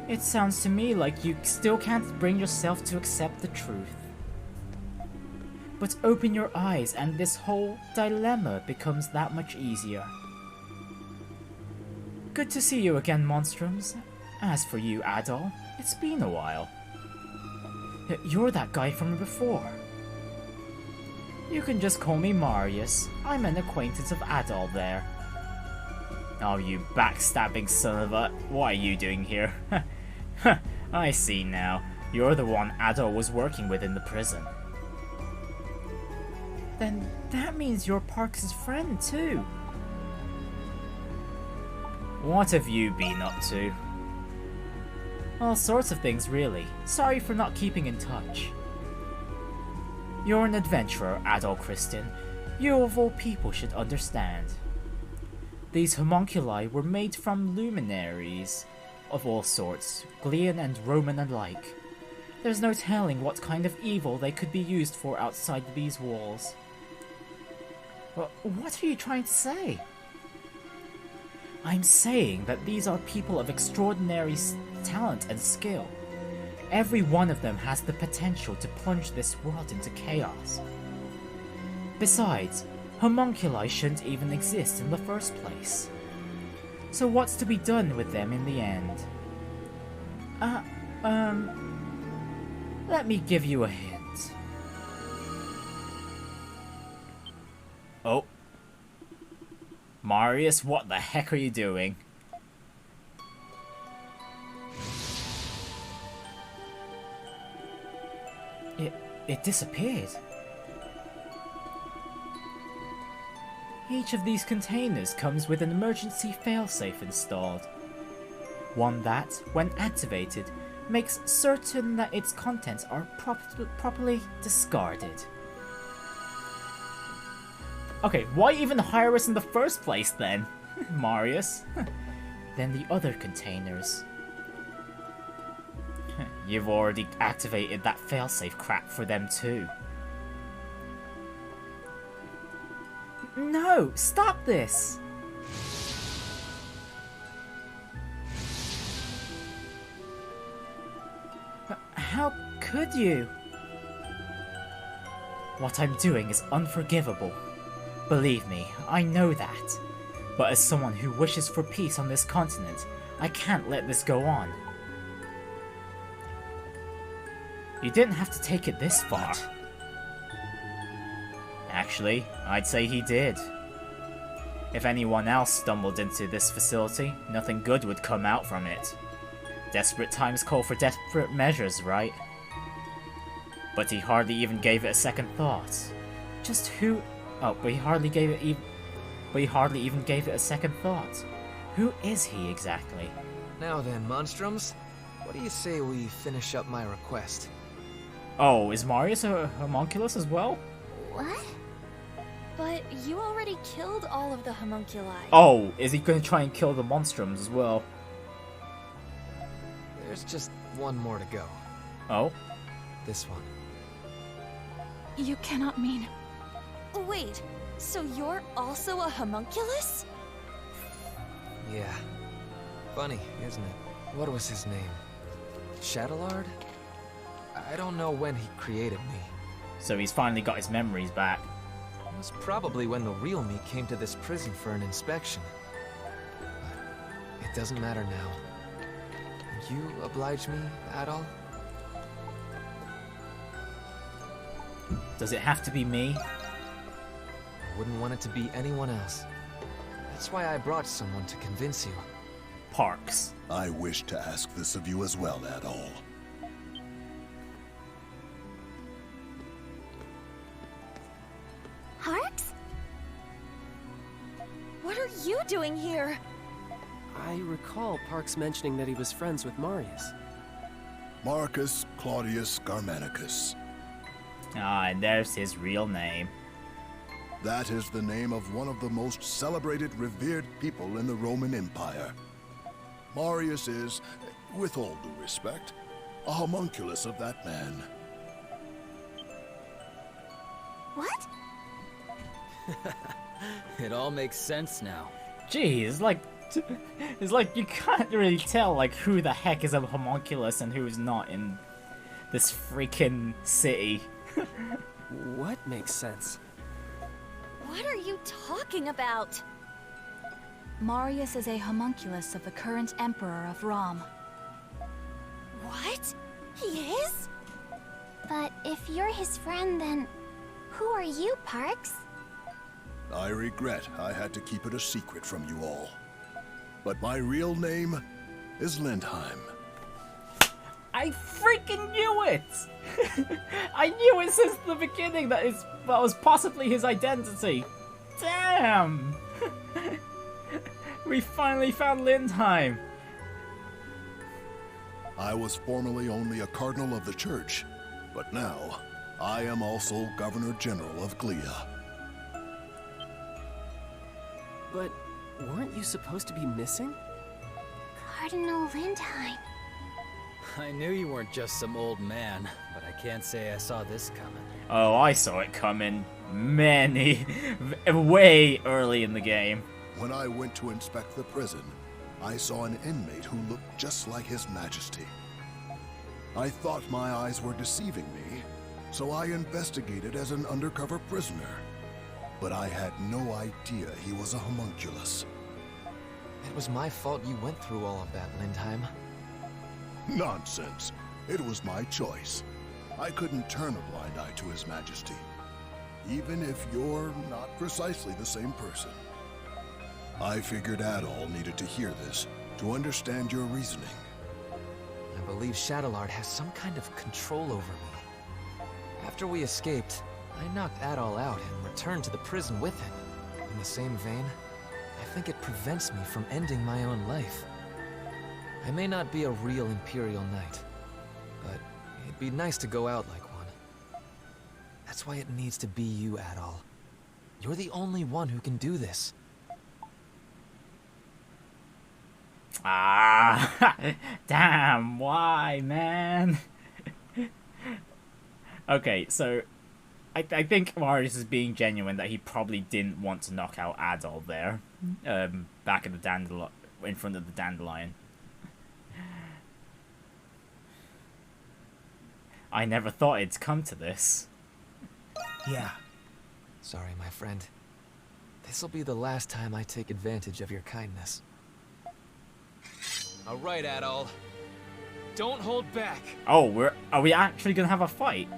It sounds to me like you still can't bring yourself to accept the truth. But open your eyes and this whole dilemma becomes that much easier. Good to see you again, Monstrums. As for you, Adol, it's been a while. You're that guy from before. You can just call me Marius. I'm an acquaintance of Adol there. Oh, you backstabbing son of a... What are you doing here? I see now. You're the one Adol was working with in the prison. Then that means you're Parks' friend too. What have you been up to? All sorts of things, really. Sorry for not keeping in touch. You're an adventurer, Adol Christian. You of all people should understand. These homunculi were made from luminaries of all sorts, Glean and Roman alike. There's no telling what kind of evil they could be used for outside these walls. What are you trying to say? I'm saying that these are people of extraordinary talent and skill. Every one of them has the potential to plunge this world into chaos. Besides, homunculi shouldn't even exist in the first place. So what's to be done with them in the end? Let me give you a hint. Oh. Marius, what the heck are you doing? It disappeared. Each of these containers comes with an emergency failsafe installed. One that, when activated, makes certain that its contents are properly discarded. Okay, why even hire us in the first place then, Marius? Then the other containers. You've already activated that failsafe crap for them too. No! Stop this! How could you? What I'm doing is unforgivable. Believe me, I know that. But as someone who wishes for peace on this continent, I can't let this go on. You didn't have to take it this far. Actually, I'd say he did. If anyone else stumbled into this facility, nothing good would come out from it. Desperate times call for desperate measures, right? But he hardly even gave it a second thought. Just who... Oh, but he hardly even gave it a second thought. Who is he exactly? Now then, Monstroms, what do you say we finish up my request? Oh, is Marius a homunculus as well? What? But you already killed all of the homunculi. Oh, is he going to try and kill the Monstroms as well? There's just one more to go. Oh? This one. You cannot mean... Wait, so you're also a homunculus? Yeah. Funny, isn't it? What was his name? Shadowlord? I don't know when he created me. So he's finally got his memories back. It was probably when the real me came to this prison for an inspection. But it doesn't matter now. Would you oblige me at all? Does it have to be me? I wouldn't want it to be anyone else. That's why I brought someone to convince you. Parks. I wish to ask this of you as well, Adol. Parks? What are you doing here? I recall Parks mentioning that he was friends with Marius. Marcus Claudius Germanicus. Ah, and there's his real name. That is the name of one of the most celebrated, revered people in the Roman Empire. Marius is, with all due respect, a homunculus of that man. What? It all makes sense now. Geez, it's like you can't really tell like who the heck is a homunculus and who's not in this freaking city. What makes sense? What are you talking about? Marius is a homunculus of the current Emperor of Rom. What? He is? But if you're his friend, then who are you, Parks? I regret I had to keep it a secret from you all. But my real name is Lindheim. I freaking knew it! I knew it since the beginning that was possibly his identity. Damn! We finally found Lindheim. I was formerly only a cardinal of the church, but now I am also Governor General of Glia. But weren't you supposed to be missing? Cardinal Lindheim. I knew you weren't just some old man, but I can't say I saw this coming. Oh, I saw it coming way early in the game. When I went to inspect the prison, I saw an inmate who looked just like His Majesty. I thought my eyes were deceiving me, so I investigated as an undercover prisoner. But I had no idea he was a homunculus. It was my fault you went through all of that, Lindheim. Nonsense. It was my choice. I couldn't turn a blind eye to His Majesty, even if you're not precisely the same person. I figured Adol needed to hear this to understand your reasoning. I believe Shadowlord has some kind of control over me. After we escaped, I knocked Adol out and returned to the prison with him. In the same vein, I think it prevents me from ending my own life. I may not be a real Imperial Knight, but it'd be nice to go out like one. That's why it needs to be you, Adol. You're the only one who can do this. Ah, damn, why, man? Okay, so I think Marius is being genuine that he probably didn't want to knock out Adol there, back at the dandelion, in front of the dandelion. I never thought it'd come to this. Yeah. Sorry, my friend. This'll be the last time I take advantage of your kindness. All right, Adol. Don't hold back. Oh, are we actually gonna have a fight?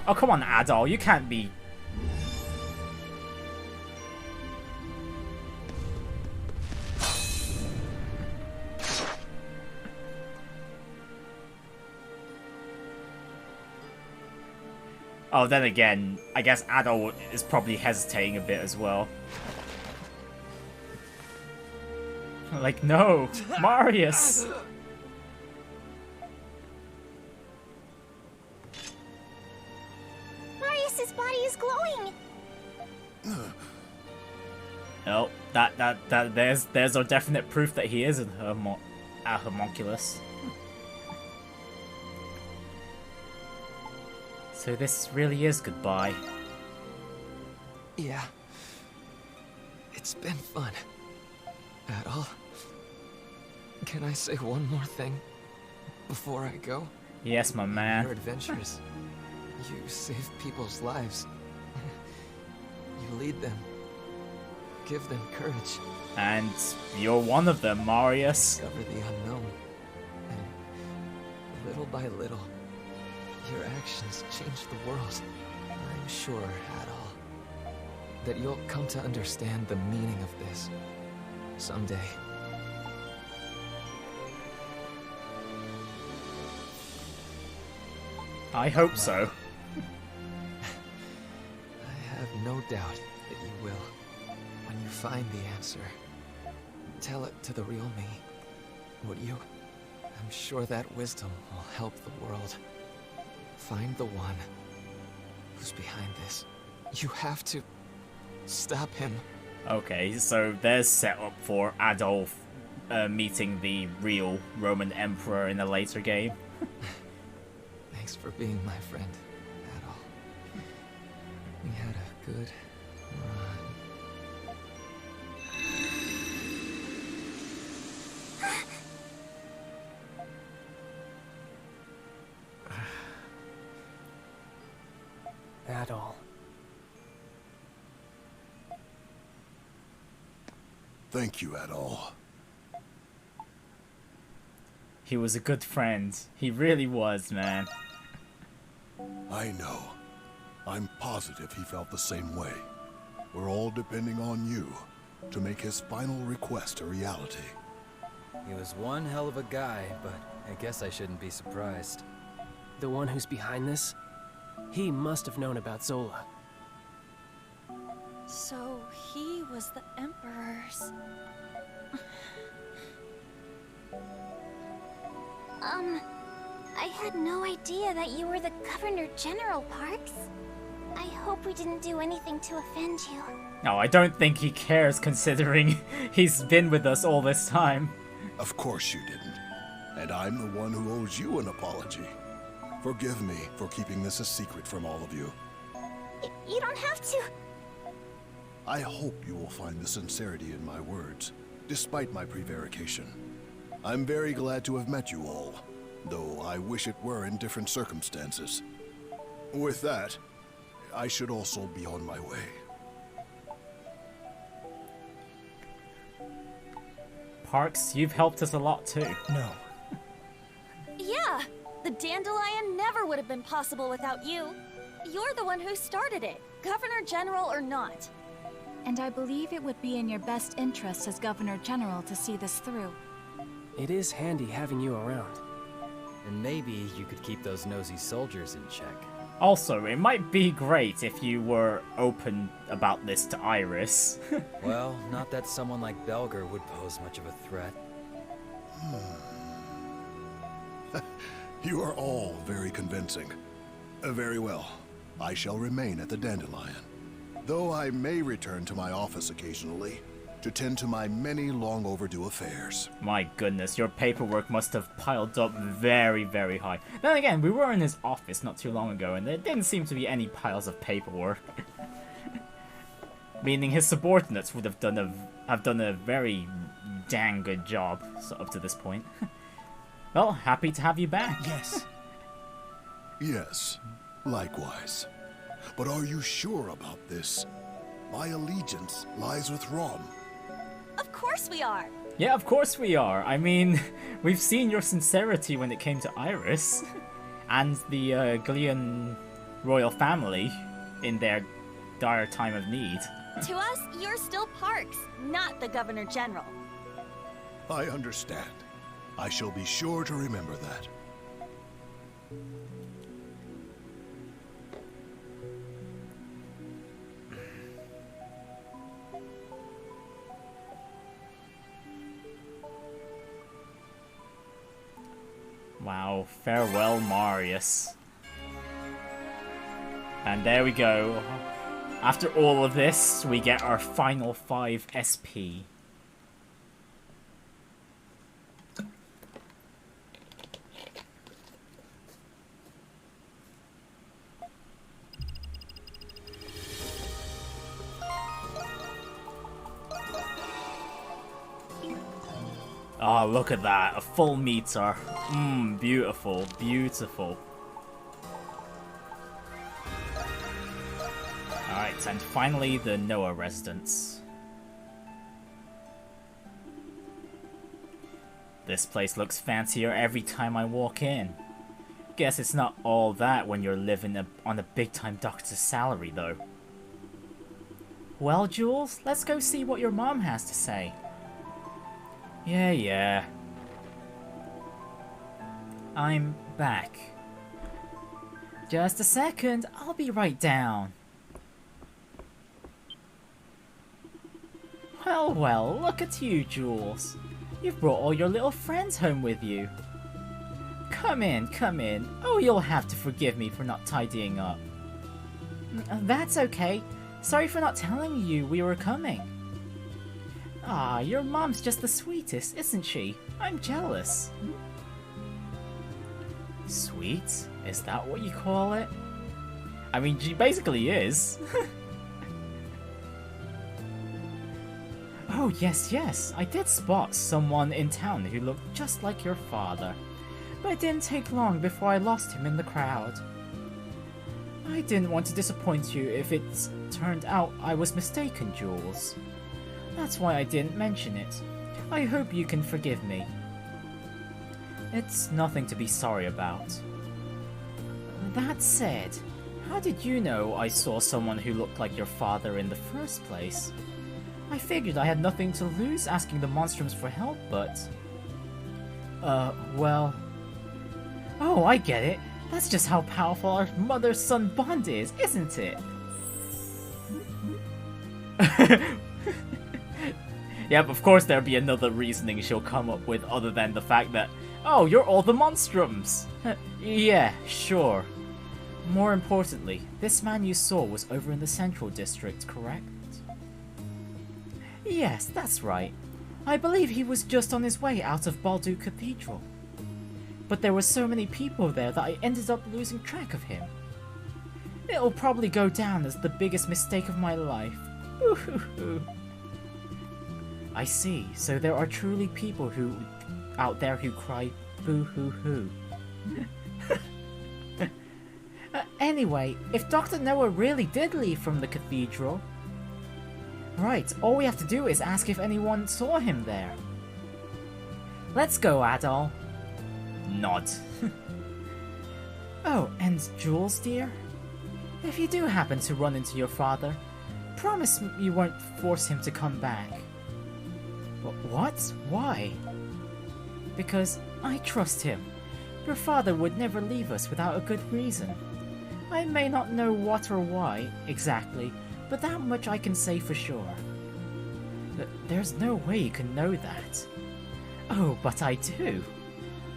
Oh, come on, Adol, you can't be... Oh, then again, I guess Adol is probably hesitating a bit as well. Like, no, Marius! Marius's body is glowing! Oh, there's our definite proof that he is a homunculus. So this really is goodbye. Yeah. It's been fun. Adol, can I say one more thing before I go? Yes, my man. Your adventures. You save people's lives. You lead them. Give them courage. And you're one of them, Marius. Discover the unknown. And little by little, your actions change the world. I'm sure, Adol, that you'll come to understand the meaning of this someday. I hope so. I have no doubt that you will. When you find the answer, tell it to the real me, would you? I'm sure that wisdom will help the world. Find the one who's behind this. You have to stop him. Okay, so there's set up for Adolf meeting the real Roman Emperor in a later game. Thanks for being my friend, Adol. We had a good run. Adol. Thank you, Adol. He was a good friend. He really was, man. I know. I'm positive he felt the same way. We're all depending on you to make his final request a reality. He was one hell of a guy, but I guess I shouldn't be surprised. The one who's behind this? He must have known about Zola. So he was the Emperor's... I had no idea that you were the Governor General, Parks. I hope we didn't do anything to offend you. No, I don't think he cares considering he's been with us all this time. Of course you didn't. And I'm the one who owes you an apology. Forgive me for keeping this a secret from all of you. You don't have to. I hope you will find the sincerity in my words, despite my prevarication. I'm very glad to have met you all, though I wish it were in different circumstances. With that, I should also be on my way. Parks, you've helped us a lot too. No. Yeah! The Dandelion never would have been possible without you. You're the one who started it, Governor General or not. And I believe it would be in your best interest as Governor General to see this through. It is handy having you around. And maybe you could keep those nosy soldiers in check. Also, it might be great if you were open about this to Iris. Well, not that someone like Belger would pose much of a threat. You are all very convincing. Very well. I shall remain at the Dandelion, though I may return to my office occasionally to tend to my many long overdue affairs. My goodness, your paperwork must have piled up very, very high. Then again, we were in his office not too long ago, and there didn't seem to be any piles of paperwork. Meaning his subordinates would have done a very dang good job up to this point. Well, happy to have you back. Yes. Yes, likewise. But are you sure about this? My allegiance lies with Rom. Of course we are! Yeah, of course we are. I mean, we've seen your sincerity when it came to Iris and the Glean royal family in their dire time of need. To us, you're still Parks, not the Governor General. I understand. I shall be sure to remember that. Wow, farewell Marius. And there we go. After all of this, we get our final 5 SP. Oh, look at that. A full meter. Beautiful. Beautiful. Alright, and finally the Noah residence. This place looks fancier every time I walk in. Guess it's not all that when you're living on a big-time doctor's salary, though. Well, Jules, let's go see what your mom has to say. Yeah. I'm back. Just a second, I'll be right down. Well, look at you, Jules. You've brought all your little friends home with you. Come in. Oh, you'll have to forgive me for not tidying up. That's okay. Sorry for not telling you we were coming. Ah, your mom's just the sweetest, isn't she? I'm jealous. Sweet? Is that what you call it? I mean, she basically is. Oh, yes. I did spot someone in town who looked just like your father. But it didn't take long before I lost him in the crowd. I didn't want to disappoint you if it turned out I was mistaken, Jules. That's why I didn't mention it. I hope you can forgive me. It's nothing to be sorry about. That said, how did you know I saw someone who looked like your father in the first place? I figured I had nothing to lose asking the Monstrums for help, but... well... Oh, I get it. That's just how powerful our mother-son bond is, isn't it? Yep, of course there'll be another reasoning she'll come up with other than the fact that, oh, you're all the Monstrums! Yeah, sure. More importantly, this man you saw was over in the Central District, correct? Yes, that's right. I believe he was just on his way out of Baldu Cathedral. But there were so many people there that I ended up losing track of him. It'll probably go down as the biggest mistake of my life. Ooh. I see, so there are truly people out there who cry boo-hoo-hoo. Anyway, if Dr. Noah really did leave from the cathedral... Right, all we have to do is ask if anyone saw him there. Let's go, Adol. Nod. Oh, and Jules, dear? If you do happen to run into your father, promise you won't force him to come back. What? Why? Because I trust him. Your father would never leave us without a good reason. I may not know what or why, exactly, but that much I can say for sure. There's no way you can know that. Oh, but I do.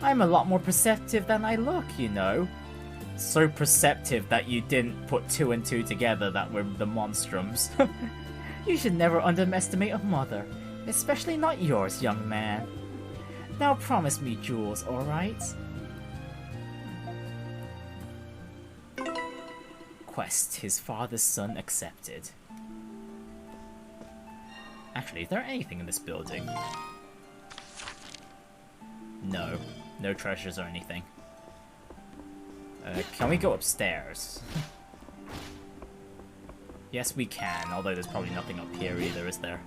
I'm a lot more perceptive than I look, you know. So perceptive that you didn't put 2 and 2 together that we're the Monstrums. You should never underestimate a mother, especially not yours, young man. Now promise me, Jules, alright? Quest, his father's son accepted. Actually, is there anything in this building? No. No treasures or anything. Can we go upstairs? Yes, we can, although there's probably nothing up here either, is there?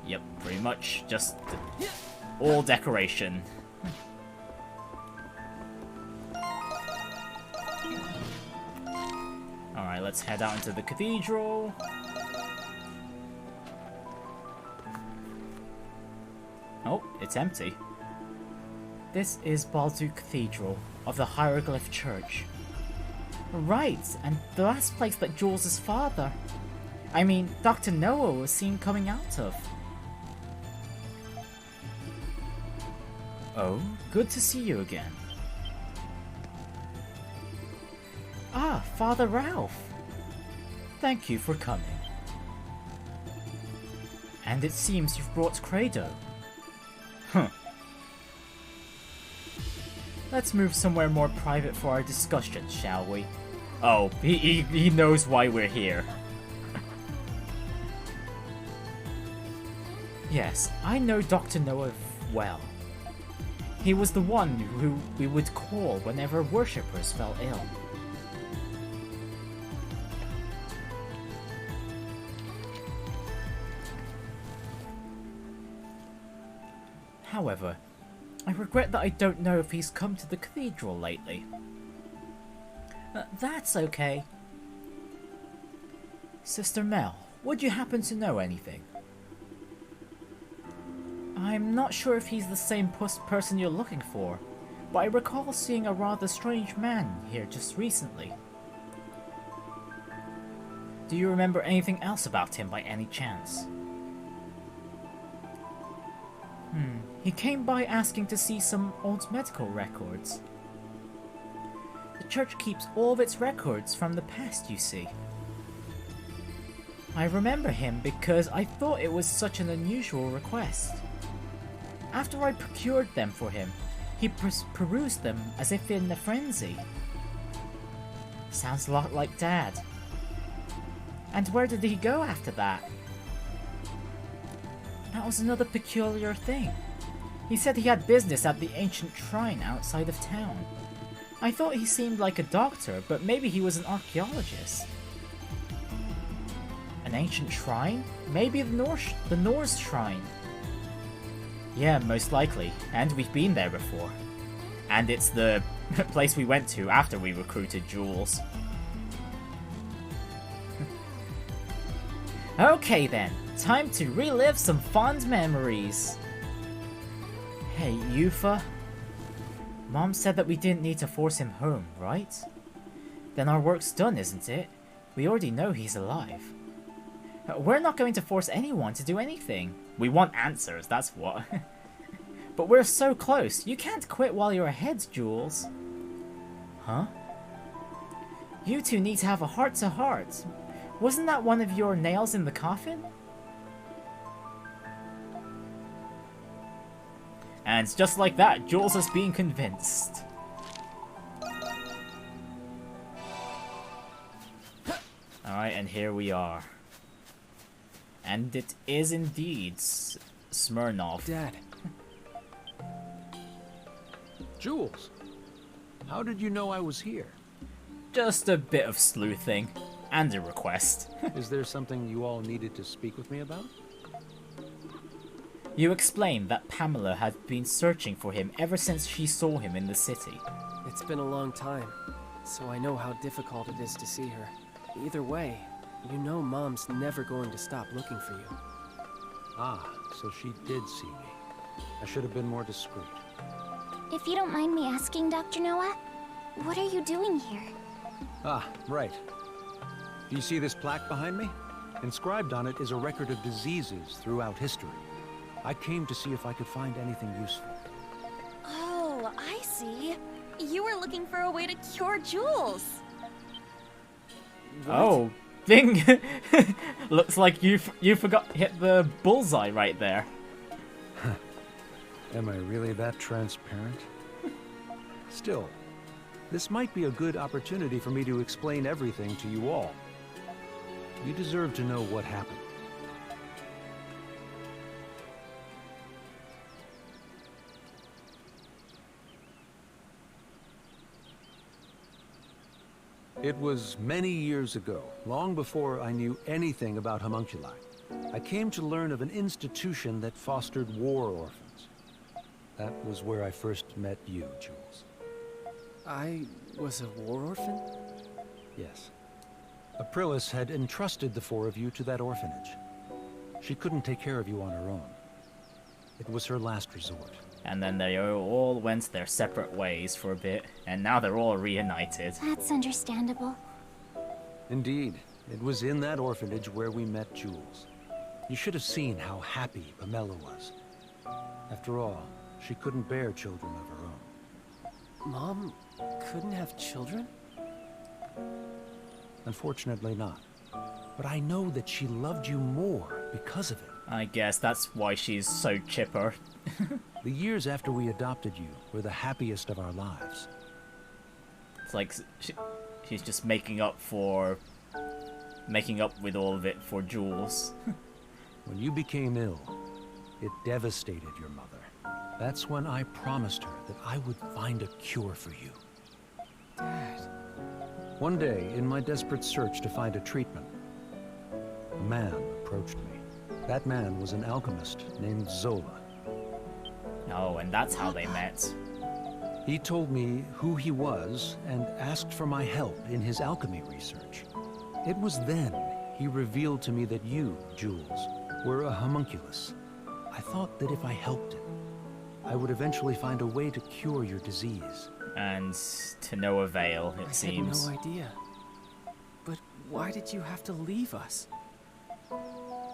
Yep, pretty much just all decoration. Alright, let's head out into the cathedral. Oh, it's empty. This is Baldu Cathedral of the Hieroglyph Church. Right, and the last place that Jules' father, I mean, Dr. Noah was seen coming out of. Oh, good to see you again. Ah, Father Ralph. Thank you for coming. And it seems you've brought Credo. Huh. Let's move somewhere more private for our discussion, shall we? Oh, he knows why we're here. Yes, I know Dr. Noah well. He was the one who we would call whenever worshippers fell ill. However, I regret that I don't know if he's come to the cathedral lately. That's okay. Sister Mel, would you happen to know anything? I'm not sure if he's the same person you're looking for, but I recall seeing a rather strange man here just recently. Do you remember anything else about him by any chance? He came by asking to see some old medical records. The church keeps all of its records from the past, you see. I remember him because I thought it was such an unusual request. After I procured them for him, he perused them as if in a frenzy. Sounds a lot like Dad. And where did he go after that? That was another peculiar thing. He said he had business at the ancient shrine outside of town. I thought he seemed like a doctor, but maybe he was an archaeologist. An ancient shrine? Maybe the Norse shrine. Yeah, most likely. And we've been there before. And it's the place we went to after we recruited Jules. Okay then, time to relive some fond memories. Hey, Yufa. Mom said that we didn't need to force him home, right? Then our work's done, isn't it? We already know he's alive. We're not going to force anyone to do anything. We want answers, that's what. But we're so close. You can't quit while you're ahead, Jules. Huh? You two need to have a heart-to-heart. Wasn't that one of your nails in the coffin? And just like that, Jules is being convinced. Alright, and here we are. And it is indeed Smirnov. Dad. Jules, how did you know I was here? Just a bit of sleuthing. And a request. Is there something you all needed to speak with me about? You explained that Pamela had been searching for him ever since she saw him in the city. It's been a long time, so I know how difficult it is to see her. Either way, you know Mom's never going to stop looking for you. Ah, so she did see me. I should have been more discreet. If you don't mind me asking, Dr. Noah, what are you doing here? Ah, right. Do you see this plaque behind me? Inscribed on it is a record of diseases throughout history. I came to see if I could find anything useful. Oh, I see. You were looking for a way to cure Jules. What? Oh, ding! Looks like you forgot to hit the bullseye right there. Am I really that transparent? Still, this might be a good opportunity for me to explain everything to you all. You deserve to know what happened. It was many years ago, long before I knew anything about homunculi. I came to learn of an institution that fostered war orphans. That was where I first met you, Jules. I was a war orphan? Yes. Aprilis had entrusted the four of you to that orphanage. She couldn't take care of you on her own. It was her last resort. And then they all went their separate ways for a bit, and now they're all reunited. That's understandable. Indeed. It was in that orphanage where we met Jules. You should have seen how happy Pamela was. After all, she couldn't bear children of her own. Mom couldn't have children? Unfortunately not. But I know that she loved you more because of it. I guess that's why she's so chipper. The years after we adopted you were the happiest of our lives. It's like she's just making up with all of it for Jules. When you became ill, it devastated your mother. That's when I promised her that I would find a cure for you. Dad. One day, in my desperate search to find a treatment, a man approached me. That man was an alchemist named Zola. Oh, and that's how they met. He told me who he was and asked for my help in his alchemy research. It was then he revealed to me that you, Jules, were a homunculus. I thought that if I helped him, I would eventually find a way to cure your disease. And to no avail, it seems. I had no idea. But why did you have to leave us?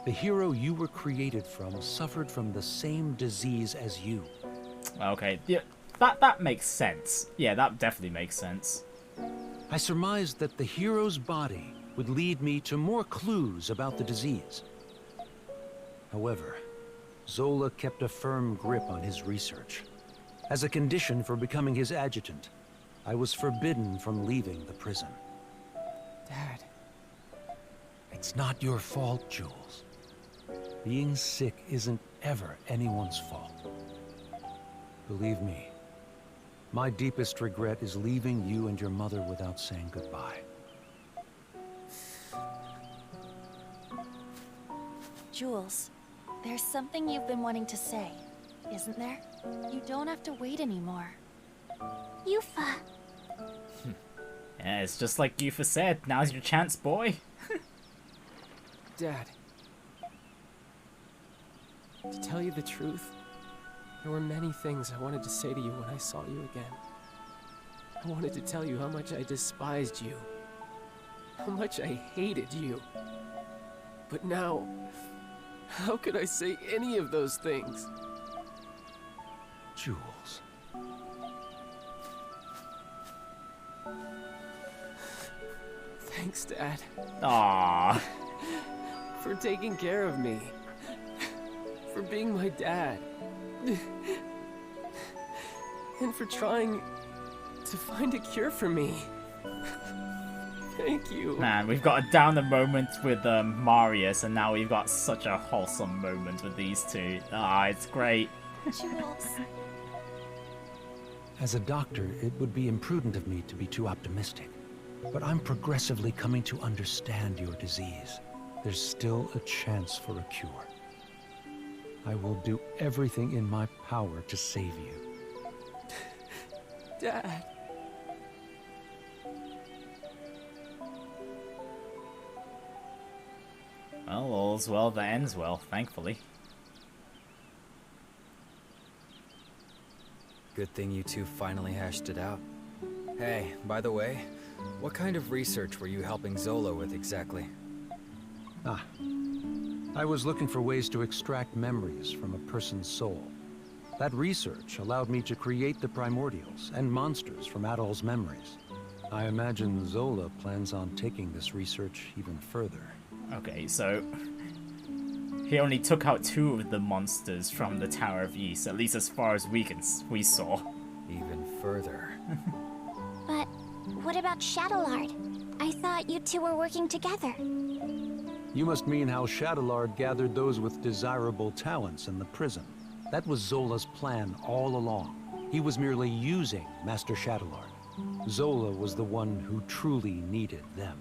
The hero you were created from suffered from the same disease as you. Okay, yeah, that makes sense. Yeah, that definitely makes sense. I surmised that the hero's body would lead me to more clues about the disease. However, Zola kept a firm grip on his research. As a condition for becoming his adjutant, I was forbidden from leaving the prison. Dad. It's not your fault, Jules. Being sick isn't ever anyone's fault. Believe me, my deepest regret is leaving you and your mother without saying goodbye. Jules, there's something you've been wanting to say, isn't there? You don't have to wait anymore. Yufa. Yeah, it's just like Yufa said. Now's your chance, boy. Dad. To tell you the truth, there were many things I wanted to say to you when I saw you again. I wanted to tell you how much I despised you. How much I hated you. But now, how could I say any of those things? Jules. Thanks, Dad. Aww. For taking care of me. For being my dad. And for trying to find a cure for me. Thank you. Man, we've got a downer moment with Marius, and now we've got such a wholesome moment with these two. Ah, it's great. Jules. As a doctor, it would be imprudent of me to be too optimistic. But I'm progressively coming to understand your disease. There's still a chance for a cure. I will do everything in my power to save you. Dad. Well, all's well that ends well, thankfully. Good thing you two finally hashed it out. Hey, by the way, what kind of research were you helping Zola with exactly? I was looking for ways to extract memories from a person's soul. That research allowed me to create the primordials and monsters from Adol's memories. I imagine Zola plans on taking this research even further. Okay, so he only took out 2 of the monsters from the Tower of Ys, at least as far as we saw. Even further. But what about Shadowlard? I thought you two were working together. You must mean how Shadowlard gathered those with desirable talents in the prison. That was Zola's plan all along. He was merely using Master Shadowlard. Zola was the one who truly needed them.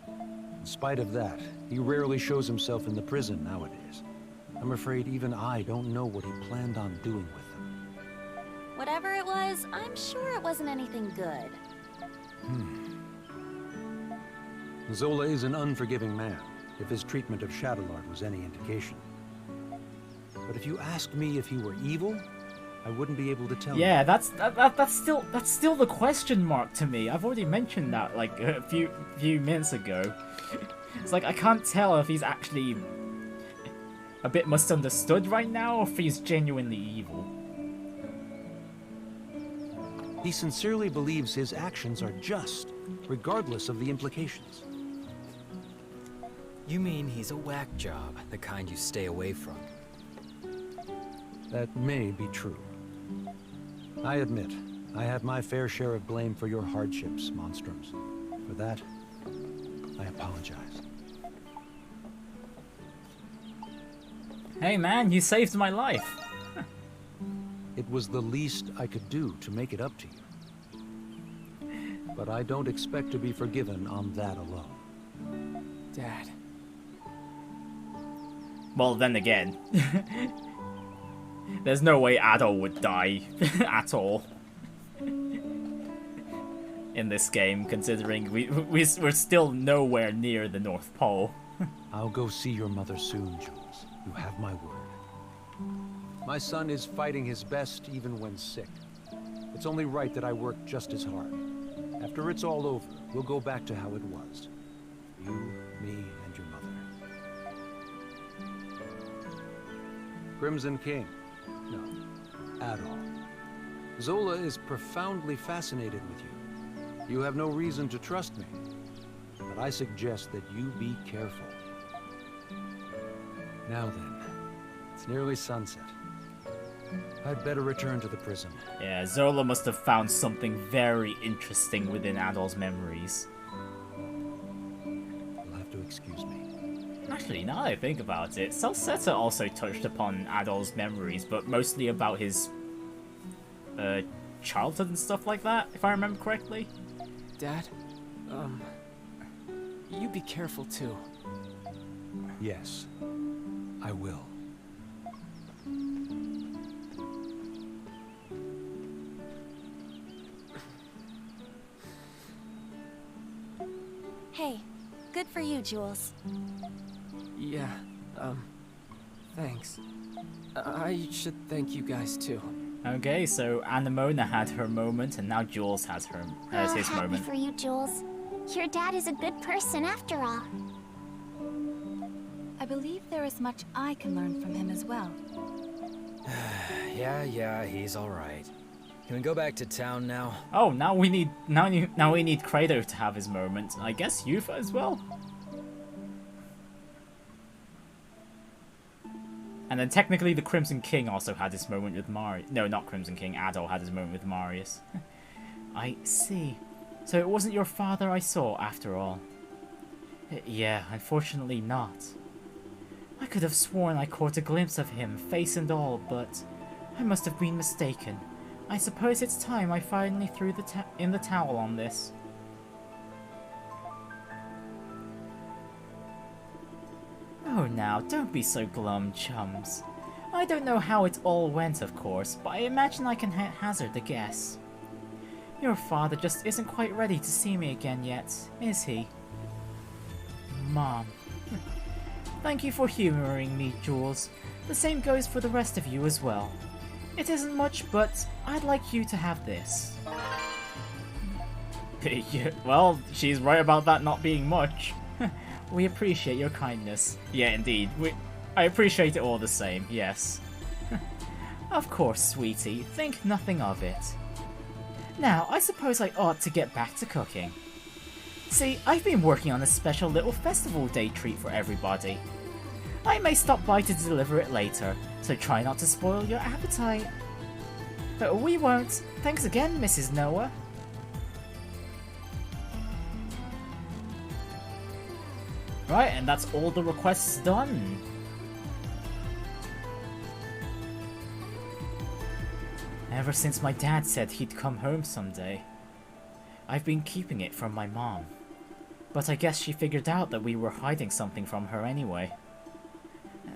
In spite of that, he rarely shows himself in the prison nowadays. I'm afraid even I don't know what he planned on doing with them. Whatever it was, I'm sure it wasn't anything good. Zola is an unforgiving man, if his treatment of Shadowlard was any indication. But if you asked me if he were evil, I wouldn't be able to tell you. Yeah, that's still the question mark to me. I've already mentioned that like a few minutes ago. It's like I can't tell if he's actually a bit misunderstood right now or if he's genuinely evil. He sincerely believes his actions are just, regardless of the implications. You mean he's a whack job, the kind you stay away from? That may be true. I admit, I had my fair share of blame for your hardships, Monstroms. For that, I apologize. Hey man, you saved my life. It was the least I could do to make it up to you. But I don't expect to be forgiven on that alone. Dad. Well, then again, there's no way Adol would die at all in this game, considering we're still nowhere near the North Pole. I'll go see your mother soon, Jules. You have my word. My son is fighting his best even when sick. It's only right that I work just as hard. After it's all over, we'll go back to how it was. You, me, and your mother. Crimson King. No, Adol. Zola is profoundly fascinated with you. You have no reason to trust me, but I suggest that you be careful. Now then, it's nearly sunset. I'd better return to the prison. Yeah, Zola must have found something very interesting within Adol's memories. You'll have to excuse me. Actually, now that I think about it, Salsetta also touched upon Adol's memories, but mostly about his childhood and stuff like that, if I remember correctly. Dad, you be careful too. Yes, I will. Hey, good for you, Jules. Yeah, thanks. I should thank you guys too. Okay, so Anemona had her moment, and now Jules has his happy moment. for you, Jules. Your dad is a good person after all. I believe there is much I can learn from him as well. Yeah, he's all right. Can we go back to town now? Oh, now we need Credo to have his moment. I guess Yufa as well. And then technically the Crimson King also had his moment with Marius. No, not Crimson King. Adol had his moment with Marius. I see. So it wasn't your father I saw after all. Yeah, unfortunately not. I could have sworn I caught a glimpse of him, face and all, but I must have been mistaken. I suppose it's time I finally threw in the towel on this. Oh now, don't be so glum, chums. I don't know how it all went, of course, but I imagine I can hazard a guess. Your father just isn't quite ready to see me again yet, is he? Mom. Thank you for humoring me, Jules. The same goes for the rest of you as well. It isn't much, but I'd like you to have this. Yeah, well, she's right about that not being much. We appreciate your kindness. Yeah, indeed. I appreciate it all the same, yes. Of course, sweetie. Think nothing of it. Now, I suppose I ought to get back to cooking. See, I've been working on a special little festival day treat for everybody. I may stop by to deliver it later, so try not to spoil your appetite. But we won't. Thanks again, Mrs. Noah. Right, and that's all the requests done. Ever since my dad said he'd come home someday, I've been keeping it from my mom. But I guess she figured out that we were hiding something from her anyway.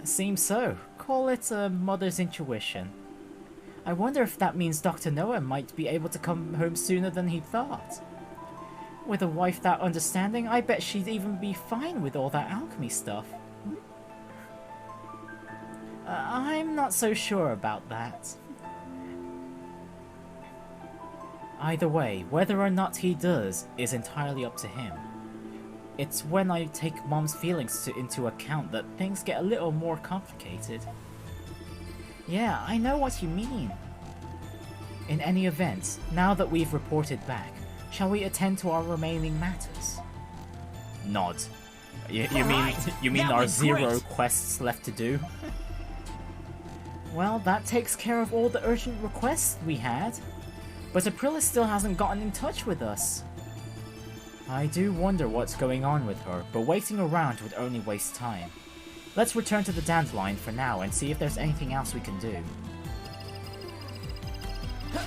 Seems so. Call it a mother's intuition. I wonder if that means Dr. Noah might be able to come home sooner than he thought. With a wife that understanding, I bet she'd even be fine with all that alchemy stuff. I'm not so sure about that. Either way, whether or not he does is entirely up to him. It's when I take Mom's feelings into account that things get a little more complicated. Yeah, I know what you mean. In any event, now that we've reported back, shall we attend to our remaining matters? Nod. You mean our 0 quests left to do? Well, that takes care of all the urgent requests we had. But Aprilis still hasn't gotten in touch with us. I do wonder what's going on with her, but waiting around would only waste time. Let's return to the Dandelion for now and see if there's anything else we can do.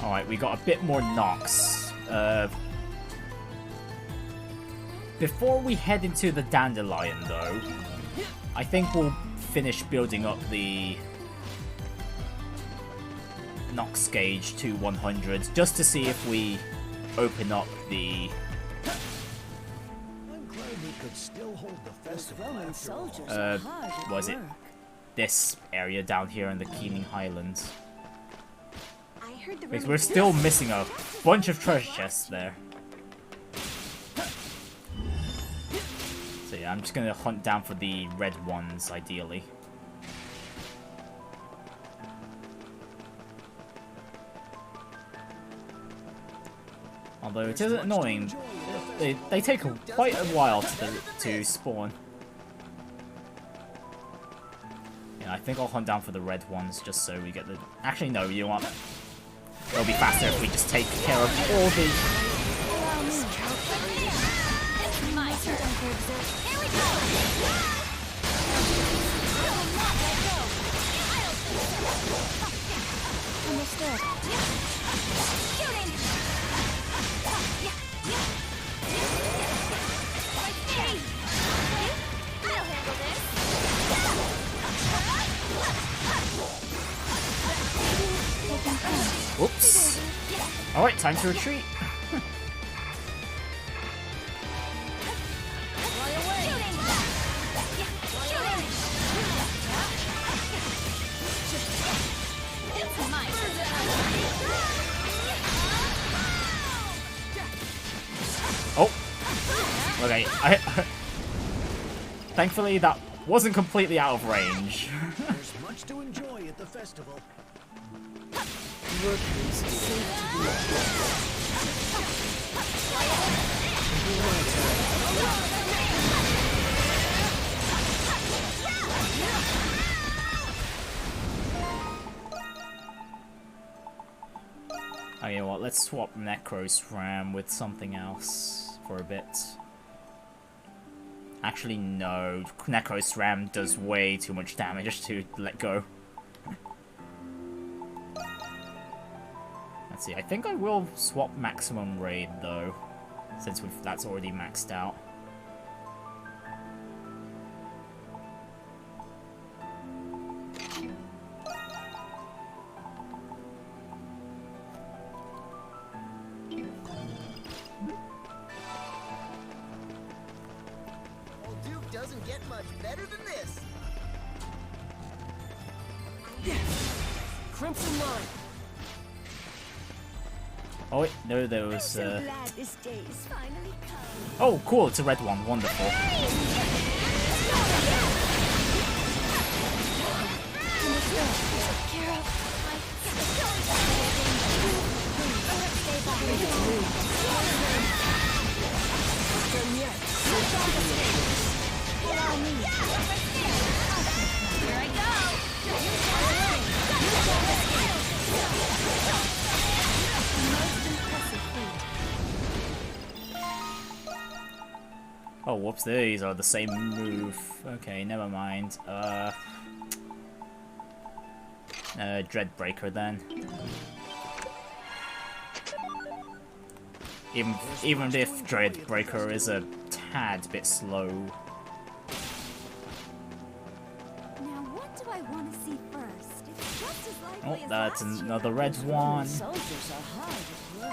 Alright, we got a bit more knocks. Before we head into the Dandelion, though, I think we'll finish building up the Nox gauge to 100, just to see if we open up the... was it this area down here in the Keening Highlands? Because we're still missing a bunch of treasure chests there. So yeah, I'm just gonna hunt down for the red ones, ideally. Although it is annoying, they take quite a while to spawn. Yeah, I think I'll hunt down for the red ones just so we get the... Actually, no, you know what? It'll be faster if we just take care of all the... It's my turn. Here we go! Understood. Shooting! I'll handle this. Whoops. Alright, time to retreat. Oh. Okay, thankfully that wasn't completely out of range. There's much to enjoy at the festival. Oh, you know what, let's swap Necrosram with something else for a bit. Actually, no. Necrosram does way too much damage to let go. Let's see, I think I will swap Maximum Raid, though, since that's already maxed out. Doesn't get much better than this. Crimson Line. Oh wait, no, there was. So glad this day is finally come. Oh, cool! It's a red one. Wonderful. Here I go! Oh, whoops! These are the same move. Okay, never mind. Dreadbreaker then. Even if Dreadbreaker is a tad bit slow. Now what do I want to see first? It's just as likely Oh, as that's last another red one. Soldiers are hard at work.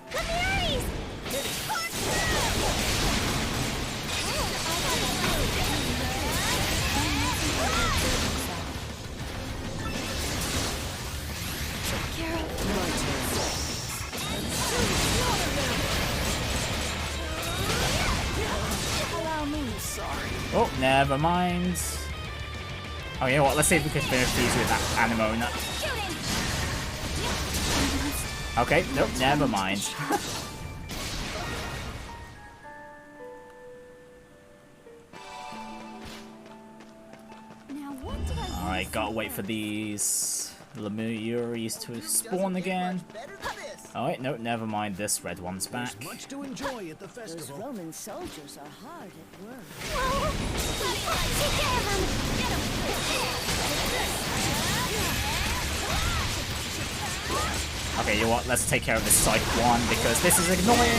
Canaries! Oh, never mind. Oh, you know what? Let's see if we can finish these with that Anemona. Okay, nope, never mind. Alright, gotta wait for these Lemuries to spawn again. Oh wait, no, never mind. This red one's back. There's much to enjoy at the festival. Those Roman soldiers are hard at work. Take care of him! Get him! Okay, you know what? Let's take care of this side one because this is annoying.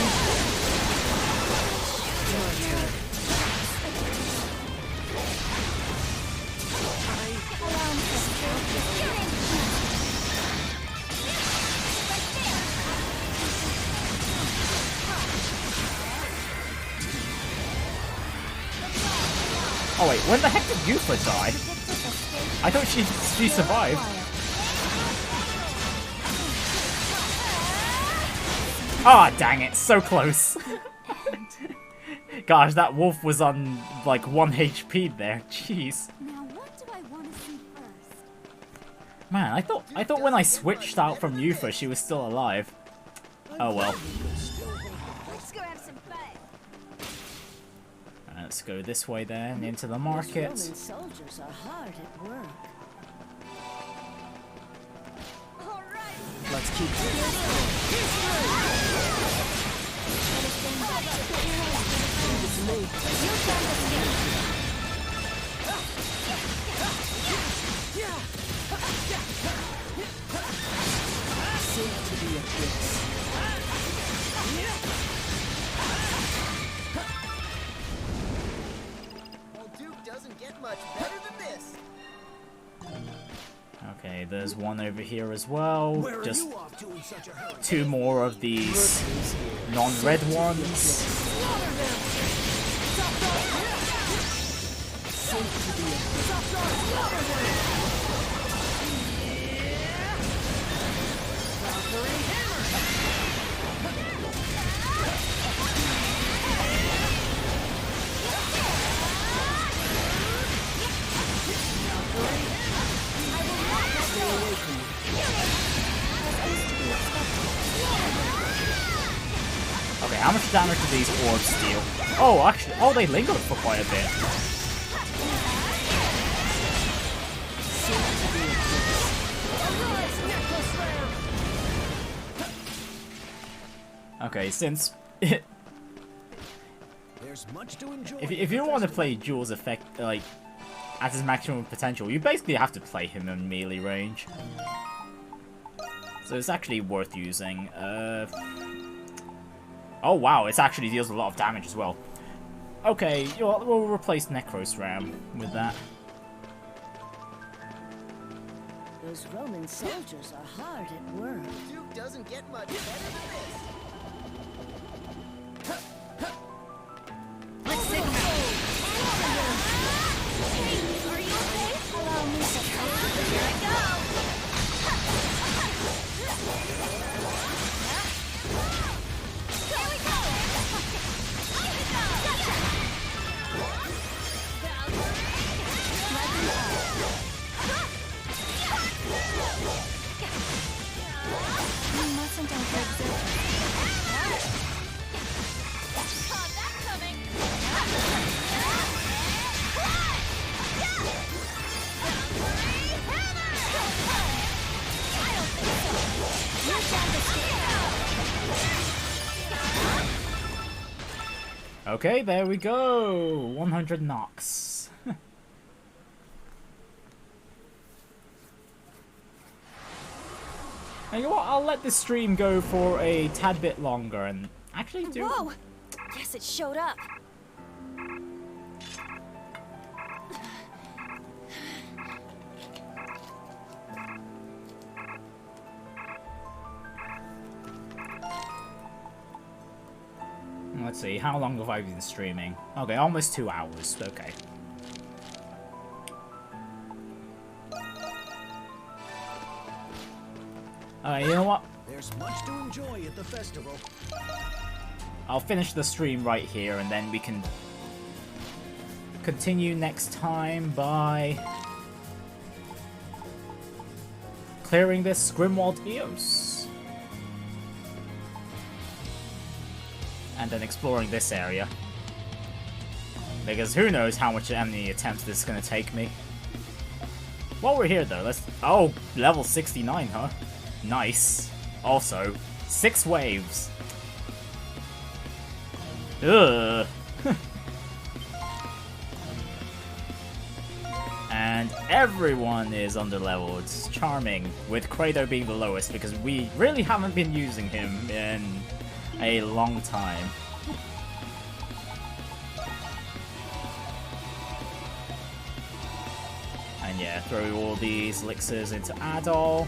Oh wait, when the heck did Yufa die? I thought she survived. Ah, oh, dang it, so close. Gosh, that wolf was on like 1 HP there. Jeez. Now what do I want to see first? Man, I thought when I switched out from Yufa she was still alive. Oh well. Let's go have some fun. Let's go this way then, into the market. Roman soldiers are hard at work. Let's keep Doesn't get much better than this. Okay, there's one over here as well. Where are Just you off to in such a hurry? 2 more of these non-red ones. Okay, how much damage do these orbs deal? Oh, actually, oh, they linger for quite a bit. Okay, since There's much to enjoy. if you want to play Jules' effect like at his maximum potential, you basically have to play him in melee range. So it's actually worth using. Oh wow, it actually deals a lot of damage as well. Okay, you know what, we'll replace Necros Ram with that. Those Roman soldiers are hard at work. Duke doesn't get much better than this. Let's take him out. Hey, are you okay? Allow me to here I go. Here we go. You mustn't overexert. Saw that coming. Okay, there we go. 100 knocks. And you know what? I'll let this stream go for a tad bit longer and actually do. Whoa! Guess it showed up. Let's see, how long have I been streaming? Okay, almost 2 hours. Okay. Alright, you know what? There's much to enjoy at the festival. I'll finish the stream right here and then we can continue next time by clearing this Grimwald Eos. and then exploring this area. Because who knows how many attempts this is going to take me. While we're here though, let's... Oh, level 69, huh? Nice. Also, 6 waves. Ugh. And everyone is underleveled. It's charming, with Credo being the lowest because we really haven't been using him in a long time. And yeah, throw all these elixirs into Adol.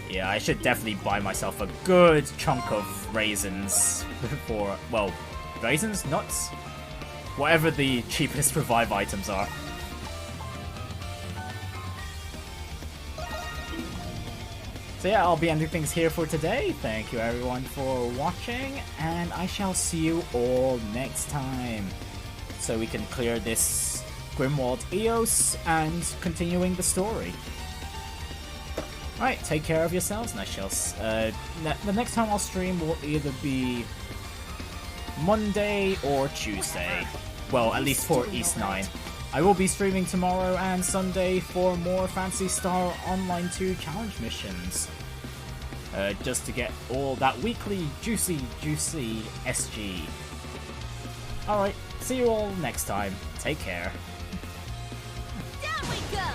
Yeah, I should definitely buy myself a good chunk of raisins for, well, raisins? Nuts? Whatever the cheapest revive items are. So yeah, I'll be ending things here for today. Thank you everyone for watching, and I shall see you all next time. So we can clear this Grimwald Eos and continuing the story. Alright, take care of yourselves, and I shall... the next time I'll stream will either be Monday or Tuesday. Well, at least for East 9. I will be streaming tomorrow and Sunday for more Phantasy Star Online 2 challenge missions. Just to get all that weekly juicy SG. Alright, see you all next time. Take care. Down we go!